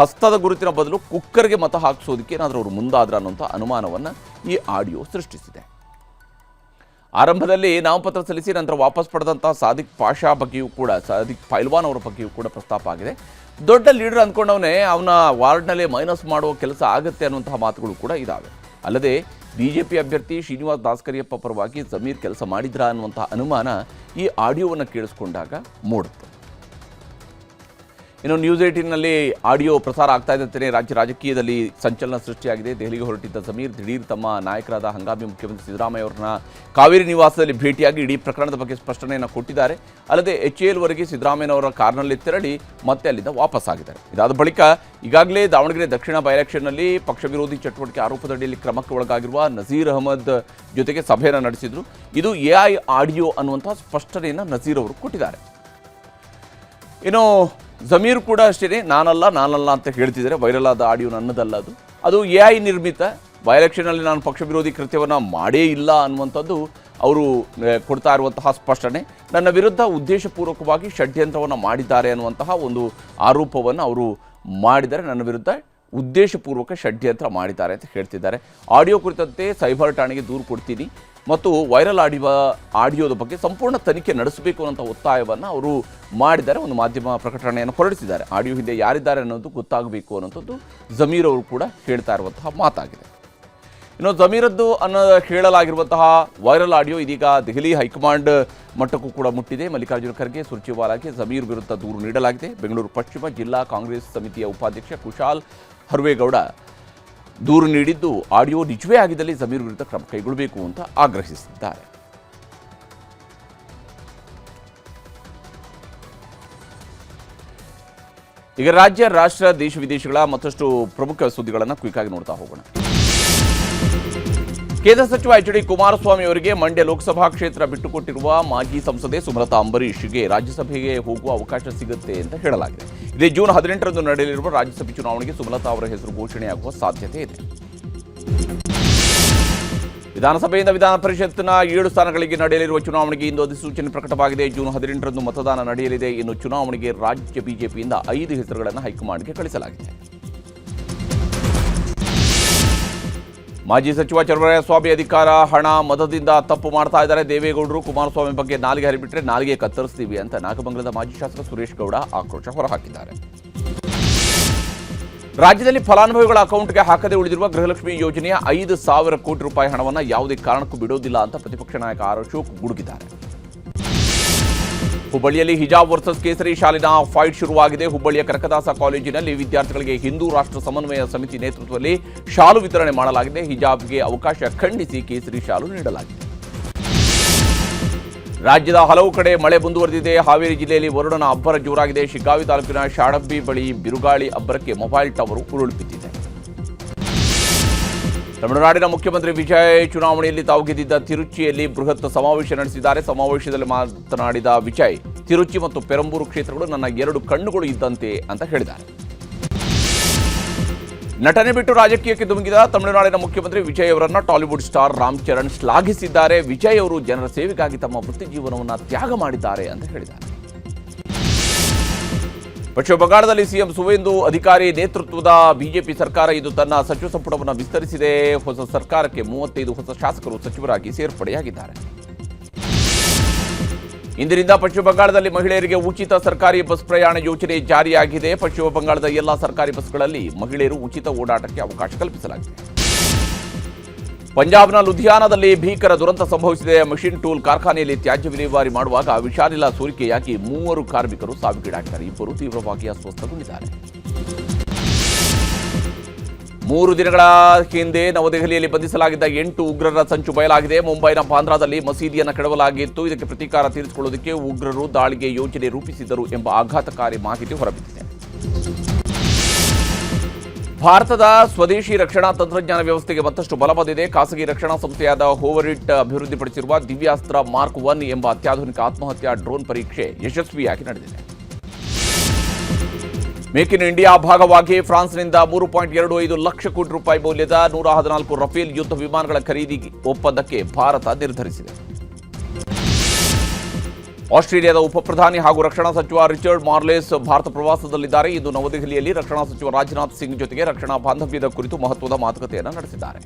ಹಸ್ತದ ಗುರುತಿನ ಬದಲು ಕುಕ್ಕರ್ಗೆ ಮತ ಹಾಕಿಸೋದಕ್ಕೆ ಏನಾದರೂ ಅವರು ಮುಂದಾದ್ರ ಅನ್ನುವಂಥ ಅನುಮಾನವನ್ನು ಈ ಆಡಿಯೋ ಸೃಷ್ಟಿಸಿದೆ. ಆರಂಭದಲ್ಲಿ ನಾಮಪತ್ರ ಸಲ್ಲಿಸಿ ನಂತರ ವಾಪಸ್ ಪಡೆದಂತಹ ಸಾದಿಕ್ ಪಾಷಾ ಬಗ್ಗೆಯೂ ಕೂಡ, ಸಾದಿಕ್ ಪೈಲ್ವಾನ್ ಅವರ ಬಗ್ಗೆಯೂ ಕೂಡ ಪ್ರಸ್ತಾಪ ಆಗಿದೆ. ದೊಡ್ಡ ಲೀಡರ್ ಅಂದ್ಕೊಂಡವನೇ ಅವನ ವಾರ್ಡ್ನಲ್ಲೇ ಮೈನಸ್ ಮಾಡುವ ಕೆಲಸ ಆಗುತ್ತೆ ಅನ್ನುವಂತಹ ಮಾತುಗಳು ಕೂಡ ಇದ್ದಾವೆ. ಅಲ್ಲದೆ BJP ಅಭ್ಯರ್ಥಿ ಶ್ರೀನಿವಾಸ್ ದಾಸ್ಕರಿಯಪ್ಪ ಪರವಾಗಿ ಜಮೀರ್ ಕೆಲಸ ಮಾಡಿದ್ರಾ ಅನ್ನುವಂತಹ ಅನುಮಾನ ಈ ಆಡಿಯೋವನ್ನು ಕೇಳಿಸ್ಕೊಂಡಾಗ ಮೂಡುತ್ತೆ. ಇನ್ನು ನ್ಯೂಸ್ 18ನಲ್ಲಿ ಆಡಿಯೋ ಪ್ರಸಾರ ಆಗ್ತಾ ಇದ್ದಂತೆ ರಾಜ್ಯ ರಾಜಕೀಯದಲ್ಲಿ ಸಂಚಲನ ಸೃಷ್ಟಿಯಾಗಿದೆ. ದೆಹಲಿಗೆ ಹೊರಟಿದ್ದ ಸಮೀರ್ ದಿಢೀರ್ ತಮ್ಮ ನಾಯಕರಾದ ಹಂಗಾಮಿ ಮುಖ್ಯಮಂತ್ರಿ ಸಿದ್ದರಾಮಯ್ಯ ಅವರನ್ನ ಕಾವೇರಿ ನಿವಾಸದಲ್ಲಿ ಭೇಟಿಯಾಗಿ ಇಡೀ ಪ್ರಕರಣದ ಬಗ್ಗೆ ಸ್ಪಷ್ಟನೆಯನ್ನು ಕೊಟ್ಟಿದ್ದಾರೆ. ಅಲ್ಲದೆ HALವರೆಗೆ ಸಿದ್ದರಾಮಯ್ಯನವರ ಕಾರ್ನಲ್ಲಿ ತೆರಳಿ ಮತ್ತೆ ಅಲ್ಲಿಂದ ವಾಪಸ್ಸಾಗಿದ್ದಾರೆ. ಇದಾದ ಬಳಿಕ ಈಗಾಗಲೇ ದಾವಣಗೆರೆ ದಕ್ಷಿಣ ಬೈ ಎಲೆಕ್ಷನ್ನಲ್ಲಿ ಪಕ್ಷ ವಿರೋಧಿ ಚಟುವಟಿಕೆ ಆರೋಪದಡಿಯಲ್ಲಿ ಕ್ರಮಕ್ಕೆ ಒಳಗಾಗಿರುವ ನಜೀರ್ ಅಹಮದ್ ಜೊತೆಗೆ ಸಭೆಯನ್ನು ನಡೆಸಿದ್ರು. ಇದು AI ಆಡಿಯೋ ಅನ್ನುವಂತಹ ಸ್ಪಷ್ಟನೆಯನ್ನು ನಜೀರ್ ಅವರು ಕೊಟ್ಟಿದ್ದಾರೆ. ಇನ್ನು ಜಮೀರ್ ಕೂಡ ಅಷ್ಟೇ ನಾನಲ್ಲ ಅಂತ ಹೇಳ್ತಿದ್ದಾರೆ. ವೈರಲ್ ಆದ ಆಡಿಯೋ ನನ್ನದಲ್ಲ, ಅದು AI ನಿರ್ಮಿತ. ಬೈ ಎಲೆಕ್ಷನ್ನಲ್ಲಿ ನಾನು ಪಕ್ಷ ವಿರೋಧಿ ಕೃತ್ಯವನ್ನು ಮಾಡೇ ಇಲ್ಲ ಅನ್ನುವಂಥದ್ದು ಅವರು ಕೊಡ್ತಾ ಇರುವಂತಹ ಸ್ಪಷ್ಟನೆ. ನನ್ನ ವಿರುದ್ಧ ಉದ್ದೇಶಪೂರ್ವಕವಾಗಿ ಷಡ್ಯಂತ್ರವನ್ನು ಮಾಡಿದ್ದಾರೆ ಅನ್ನುವಂತಹ ಒಂದು ಆರೋಪವನ್ನು ಅವರು ಮಾಡಿದ್ದಾರೆ. ನನ್ನ ವಿರುದ್ಧ ಉದ್ದೇಶಪೂರ್ವಕ ಷಡ್ಯಂತ್ರ ಮಾಡಿದ್ದಾರೆ ಅಂತ ಹೇಳ್ತಿದ್ದಾರೆ. ಆಡಿಯೋ ಕುರಿತಂತೆ ಸೈಬರ್ ಠಾಣೆಗೆ ದೂರು ಕೊಡ್ತೀನಿ ಮತ್ತು ವೈರಲ್ ಆಡಿಯೋದ ಬಗ್ಗೆ ಸಂಪೂರ್ಣ ತನಿಖೆ ನಡೆಸಬೇಕು ಅನ್ನೋಂಥ ಒತ್ತಾಯವನ್ನು ಅವರು ಮಾಡಿದ್ದಾರೆ. ಒಂದು ಮಾಧ್ಯಮ ಪ್ರಕಟಣೆಯನ್ನು ಹೊರಡಿಸಿದ್ದಾರೆ. ಆಡಿಯೋ ಹಿಂದೆ ಯಾರಿದ್ದಾರೆ ಅನ್ನೋದು ಗೊತ್ತಾಗಬೇಕು ಅನ್ನೋಂಥದ್ದು ಜಮೀರ್ ಅವರು ಕೂಡ ಹೇಳ್ತಾ ಇರುವಂತಹ ಮಾತಾಗಿದೆ. ಇನ್ನು ಜಮೀರದ್ದು ಹೇಳಲಾಗಿರುವಂತಹ ವೈರಲ್ ಆಡಿಯೋ ಇದೀಗ ದೆಹಲಿ ಹೈಕಮಾಂಡ್ ಮಟ್ಟಕ್ಕೂ ಕೂಡ ಮುಟ್ಟಿದೆ. ಮಲ್ಲಿಕಾರ್ಜುನ ಖರ್ಗೆ, ಸುರ್ಜೇವಾಲಾಗೆ ಜಮೀರ್ ವಿರುದ್ಧ ದೂರು ನೀಡಲಾಗಿದೆ. ಬೆಂಗಳೂರು ಪಶ್ಚಿಮ ಜಿಲ್ಲಾ ಕಾಂಗ್ರೆಸ್ ಸಮಿತಿಯ ಉಪಾಧ್ಯಕ್ಷ ಕುಶಾಲ್ ಹರ್ವೇಗೌಡ ದೂರು ನೀಡಿದ್ದು ಆಡಿಯೋ ನಿಜವೇ ಆಗಿದ್ದಲ್ಲಿ ಜಮೀರ್ ವಿರುದ್ಧ ಕ್ರಮ ಕೈಗೊಳ್ಳಬೇಕು ಅಂತ ಆಗ್ರಹಿಸಿದ್ದಾರೆ. ಈಗ ರಾಜ್ಯ, ರಾಷ್ಟ್ರ, ದೇಶ ವಿದೇಶಗಳ ಮತ್ತಷ್ಟು ಪ್ರಮುಖ ಸುದ್ದಿಗಳನ್ನು ಕ್ವಿಕ್ ಆಗಿ ನೋಡ್ತಾ ಹೋಗೋಣ. ಕೇಂದ್ರ ಸಚಿವ HD ಕುಮಾರಸ್ವಾಮಿ ಅವರಿಗೆ ಮಂಡ್ಯ ಲೋಕಸಭಾ ಕ್ಷೇತ್ರ ಬಿಟ್ಟುಕೊಟ್ಟಿರುವ ಮಾಜಿ ಸಂಸದೆ ಸುಮಲತಾ ಅಂಬರೀಷ್ಗೆ ರಾಜ್ಯಸಭೆಗೆ ಹೋಗುವ ಅವಕಾಶ ಸಿಗುತ್ತೆ ಅಂತ ಹೇಳಲಾಗಿದೆ. ಇದೇ ಜೂನ್ 18ರಂದು ನಡೆಯಲಿರುವ ರಾಜ್ಯಸಭೆ ಚುನಾವಣೆಗೆ ಸುಮಲತಾ ಅವರ ಹೆಸರು ಘೋಷಣೆಯಾಗುವ ಸಾಧ್ಯತೆ ಇದೆ. ವಿಧಾನಸಭೆಯಿಂದ ವಿಧಾನ ಪರಿಷತ್ನ 7 ಸ್ಥಾನಗಳಿಗೆ ನಡೆಯಲಿರುವ ಚುನಾವಣೆಗೆ ಇಂದು ಅಧಿಸೂಚನೆ ಪ್ರಕಟವಾಗಿದೆ. ಜೂನ್ 18ರಂದು ಮತದಾನ ನಡೆಯಲಿದೆ. ಇನ್ನು ಚುನಾವಣೆಗೆ ರಾಜ್ಯ ಬಿಜೆಪಿಯಿಂದ 5 ಹೆಸರುಗಳನ್ನು ಹೈಕಮಾಂಡ್ಗೆ ಕಳಿಸಲಾಗಿದೆ. ಮಾಜಿ ಸಚಿವ ಚಲುವರಾಯಸ್ವಾಮಿ ಅಧಿಕಾರ, ಹಣ, ಮತದಿಂದ ತಪ್ಪು ಮಾಡ್ತಾ ಇದ್ದಾರೆ. ದೇವೇಗೌಡರು ಕುಮಾರಸ್ವಾಮಿ ಬಗ್ಗೆ ನಾಲಿಗೆ ಹರಿಬಿಟ್ರೆ ನಾಲಿಗೆ ಕತ್ತರಿಸ್ತೀವಿ ಅಂತ ನಾಗಮಂಗಲದ ಮಾಜಿ ಶಾಸಕ ಸುರೇಶ್ ಗೌಡ ಆಕ್ರೋಶ ಹೊರಹಾಕಿದ್ದಾರೆ. ರಾಜ್ಯದಲ್ಲಿ ಫಲಾನುಭವಿಗಳ ಅಕೌಂಟ್ಗೆ ಹಾಕದೆ ಉಳಿದಿರುವ ಗೃಹಲಕ್ಷ್ಮಿ ಯೋಜನೆಯ 5,000 ಕೋಟಿ ರೂಪಾಯಿ ಹಣವನ್ನು ಯಾವುದೇ ಕಾರಣಕ್ಕೂ ಬಿಡೋದಿಲ್ಲ ಅಂತ ಪ್ರತಿಪಕ್ಷ ನಾಯಕ ಆರ್ ಅಶೋಕ್ ಗುಡುಗಿದ್ದಾರೆ. ಹುಬ್ಬಳ್ಳಿಯಲ್ಲಿ ಹಿಜಾಬ್ ವರ್ಸಸ್ ಕೇಸರಿ ಶಾಲಿನ ಫೈಟ್ ಶುರುವಾಗಿದೆ. ಹುಬ್ಬಳ್ಳಿಯ ಕನಕದಾಸ ಕಾಲೇಜಿನಲ್ಲಿ ವಿದ್ಯಾರ್ಥಿಗಳಿಗೆ ಹಿಂದೂ ರಾಷ್ಟ್ರ ಸಮನ್ವಯ ಸಮಿತಿ ನೇತೃತ್ವದಲ್ಲಿ ಶಾಲು ವಿತರಣೆ ಮಾಡಲಾಗಿದೆ. ಹಿಜಾಬ್ಗೆ ಅವಕಾಶ ಖಂಡಿಸಿ ಕೇಸರಿ ಶಾಲು ನೀಡಲಾಗಿದೆ. ರಾಜ್ಯದ ಹಲವು ಕಡೆ ಮಳೆ ಮುಂದುವರೆದಿದೆ. ಹಾವೇರಿ ಜಿಲ್ಲೆಯಲ್ಲಿ ವರುಣನ ಅಬ್ಬರ ಜೋರಾಗಿದೆ. ಶಿಗ್ಗಾವಿ ತಾಲೂಕಿನ ಶಾಡಬ್ಬಿ ಬಳಿ ಬಿರುಗಾಳಿ ಅಬ್ಬರಕ್ಕೆ ಮೊಬೈಲ್ ಟವರ್ ಉರುಳು ಬಿದ್ದಿದೆ. ತಮಿಳುನಾಡಿನ ಮುಖ್ಯಮಂತ್ರಿ ವಿಜಯ್ ಚುನಾವಣೆಯಲ್ಲಿ ತಾವು ಗೆದ್ದಿದ್ದ ತಿರುಚಿಯಲ್ಲಿ ಬೃಹತ್ ಸಮಾವೇಶ ನಡೆಸಿದ್ದಾರೆ. ಸಮಾವೇಶದಲ್ಲಿ ಮಾತನಾಡಿದ ವಿಜಯ್, ತಿರುಚಿ ಮತ್ತು ಪೆರಂಬೂರು ಕ್ಷೇತ್ರಗಳು ನನ್ನ 2 ಕಣ್ಣುಗಳು ಇದ್ದಂತೆ ಅಂತ ಹೇಳಿದ್ದಾರೆ. ನಟನೆ ಬಿಟ್ಟು ರಾಜಕೀಯಕ್ಕೆ ಧುಮುಕಿದ ತಮಿಳುನಾಡಿನ ಮುಖ್ಯಮಂತ್ರಿ ವಿಜಯ್ ಅವರನ್ನ ಟಾಲಿವುಡ್ ಸ್ಟಾರ್ ರಾಮ್ ಚರಣ್ ಶ್ಲಾಘಿಸಿದ್ದಾರೆ. ವಿಜಯ್ ಅವರು ಜನರ ಸೇವೆಗಾಗಿ ತಮ್ಮ ವೃತ್ತಿ ಜೀವನವನ್ನು ತ್ಯಾಗ ಮಾಡಿದ್ದಾರೆ ಅಂತ ಹೇಳಿದ್ದಾರೆ. ಪಶ್ಚಿಮ ಬಂಗಾಳದಲ್ಲಿ ಸಿಎಂ ಸುವೇಂದು ಅಧಿಕಾರಿ ನೇತೃತ್ವದ ಬಿಜೆಪಿ ಸರ್ಕಾರ ಇದು ತನ್ನ ಸಚಿವ ಸಂಪುಟವನ್ನು ವಿಸ್ತರಿಸಿದೆ. ಹೊಸ ಸರ್ಕಾರಕ್ಕೆ 35 ಹೊಸ ಶಾಸಕರು ಸಚಿವರಾಗಿ ಸೇರ್ಪಡೆಯಾಗಿದ್ದಾರೆ. ಇಂದಿನಿಂದ ಪಶ್ಚಿಮ ಬಂಗಾಳದಲ್ಲಿ ಮಹಿಳೆಯರಿಗೆ ಉಚಿತ ಸರ್ಕಾರಿ ಬಸ್ ಪ್ರಯಾಣ ಯೋಜನೆ ಜಾರಿಯಾಗಿದೆ. ಪಶ್ಚಿಮ ಬಂಗಾಳದ ಎಲ್ಲ ಸರ್ಕಾರಿ ಬಸ್ಗಳಲ್ಲಿ ಮಹಿಳೆಯರು ಉಚಿತ ಓಡಾಟಕ್ಕೆ ಅವಕಾಶ ಕಲ್ಪಿಸಲಾಗಿದೆ. ಪಂಜಾಬ್ನ ಲುಧಿಯಾನದಲ್ಲಿ ಭೀಕರ ದುರಂತ ಸಂಭವಿಸಿದೆ. ಮಷಿನ್ ಟೂಲ್ ಕಾರ್ಖಾನೆಯಲ್ಲಿ ತ್ಯಾಜ್ಯ ವಿಲೇವಾರಿ ಮಾಡುವಾಗ ವಿಷಾನಿಲ ಸೋರಿಕೆಯಾಗಿ 3 ಕಾರ್ಮಿಕರು ಸಾವಿಗೀಡಾಗಿದ್ದಾರೆ. 2 ತೀವ್ರವಾಗಿ ಅಸ್ವಸ್ಥಗೊಂಡಿದ್ದಾರೆ. 3 ದಿನಗಳ ಹಿಂದೆ ನವದೆಹಲಿಯಲ್ಲಿ ಬಂಧಿಸಲಾಗಿದ್ದ 8 ಉಗ್ರರ ಸಂಚು ಬಯಲಾಗಿದೆ. ಮುಂಬೈನ ಬಾಂದ್ರಾದಲ್ಲಿ ಮಸೀದಿಯನ್ನು ಕೆಡವಲಾಗಿತ್ತು. ಇದಕ್ಕೆ ಪ್ರತೀಕಾರ ತೀರಿಸಿಕೊಳ್ಳುವುದಕ್ಕೆ ಉಗ್ರರು ದಾಳಿಗೆ ಯೋಜನೆ ರೂಪಿಸಿದ್ದರು ಎಂಬ ಆಘಾತಕಾರಿ ಮಾಹಿತಿ ಹೊರಬಿದ್ದಿದೆ. ಭಾರತದ ಸ್ವದೇಶಿ ರಕ್ಷಣಾ ತಂತ್ರಜ್ಞಾನ ವ್ಯವಸ್ಥೆಗೆ ಮತ್ತಷ್ಟು ಬಲ ಬಂದಿದೆ. ಖಾಸಗಿ ರಕ್ಷಣಾ ಸಂಸ್ಥೆಯಾದ ಹೋವರಿಟ್ ಅಭಿವೃದ್ಧಿಪಡಿಸಿರುವ ದಿವ್ಯಾಸ್ತ್ರ ಮಾರ್ಕ್ 1 ಎಂಬ ಅತ್ಯಾಧುನಿಕ ಆತ್ಮಹತ್ಯಾ ಡ್ರೋನ್ ಪರೀಕ್ಷೆ ಯಶಸ್ವಿಯಾಗಿ ನಡೆದಿದೆ. ಮೇಕ್ ಇನ್ ಇಂಡಿಯಾ ಭಾಗವಾಗಿ ಫ್ರಾನ್ಸ್ನಿಂದ 3.25 ಲಕ್ಷ ಕೋಟಿ ರೂಪಾಯಿ ಮೌಲ್ಯದ 114 ರಫೇಲ್ ಯುದ್ಧ ವಿಮಾನಗಳ ಖರೀದಿ ಒಪ್ಪಂದಕ್ಕೆ ಭಾರತ ನಿರ್ಧರಿಸಿದೆ. ಆಸ್ಟ್ರೇಲಿಯಾದ ಉಪಪ್ರಧಾನಿ ಹಾಗೂ ರಕ್ಷಣಾ ಸಚಿವ ರಿಚರ್ಡ್ ಮಾರ್ಲೆಸ್ ಭಾರತ ಪ್ರವಾಸದಲ್ಲಿದ್ದಾರೆ. ಇಂದು ನವದೆಹಲಿಯಲ್ಲಿ ರಕ್ಷಣಾ ಸಚಿವ ರಾಜನಾಥ್ ಸಿಂಗ್ ಜೊತೆಗೆ ರಕ್ಷಣಾ ಬಾಂಧವ್ಯದ ಕುರಿತು ಮಹತ್ವದ ಮಾತುಕತೆಯನ್ನು ನಡೆಸಿದ್ದಾರೆ.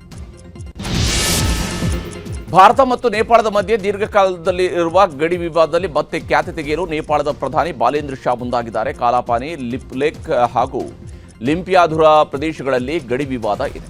ಭಾರತ ಮತ್ತು ನೇಪಾಳದ ಮಧ್ಯೆ ದೀರ್ಘಕಾಲದಲ್ಲಿ ಇರುವ ಗಡಿ ವಿವಾದದಲ್ಲಿ ಮತ್ತೆ ಖ್ಯಾತಿ ತೆಗೆಯಲು ನೇಪಾಳದ ಪ್ರಧಾನಿ ಬಾಲೇಂದ್ರ ಶಾ ಮುಂದಾಗಿದ್ದಾರೆ. ಕಾಲಾಪಾನಿ, ಲಿಪ್ಲೇಕ್ ಹಾಗೂ ಲಿಂಪಿಯಾಧುರ ಪ್ರದೇಶಗಳಲ್ಲಿ ಗಡಿ ವಿವಾದ ಇದೆ.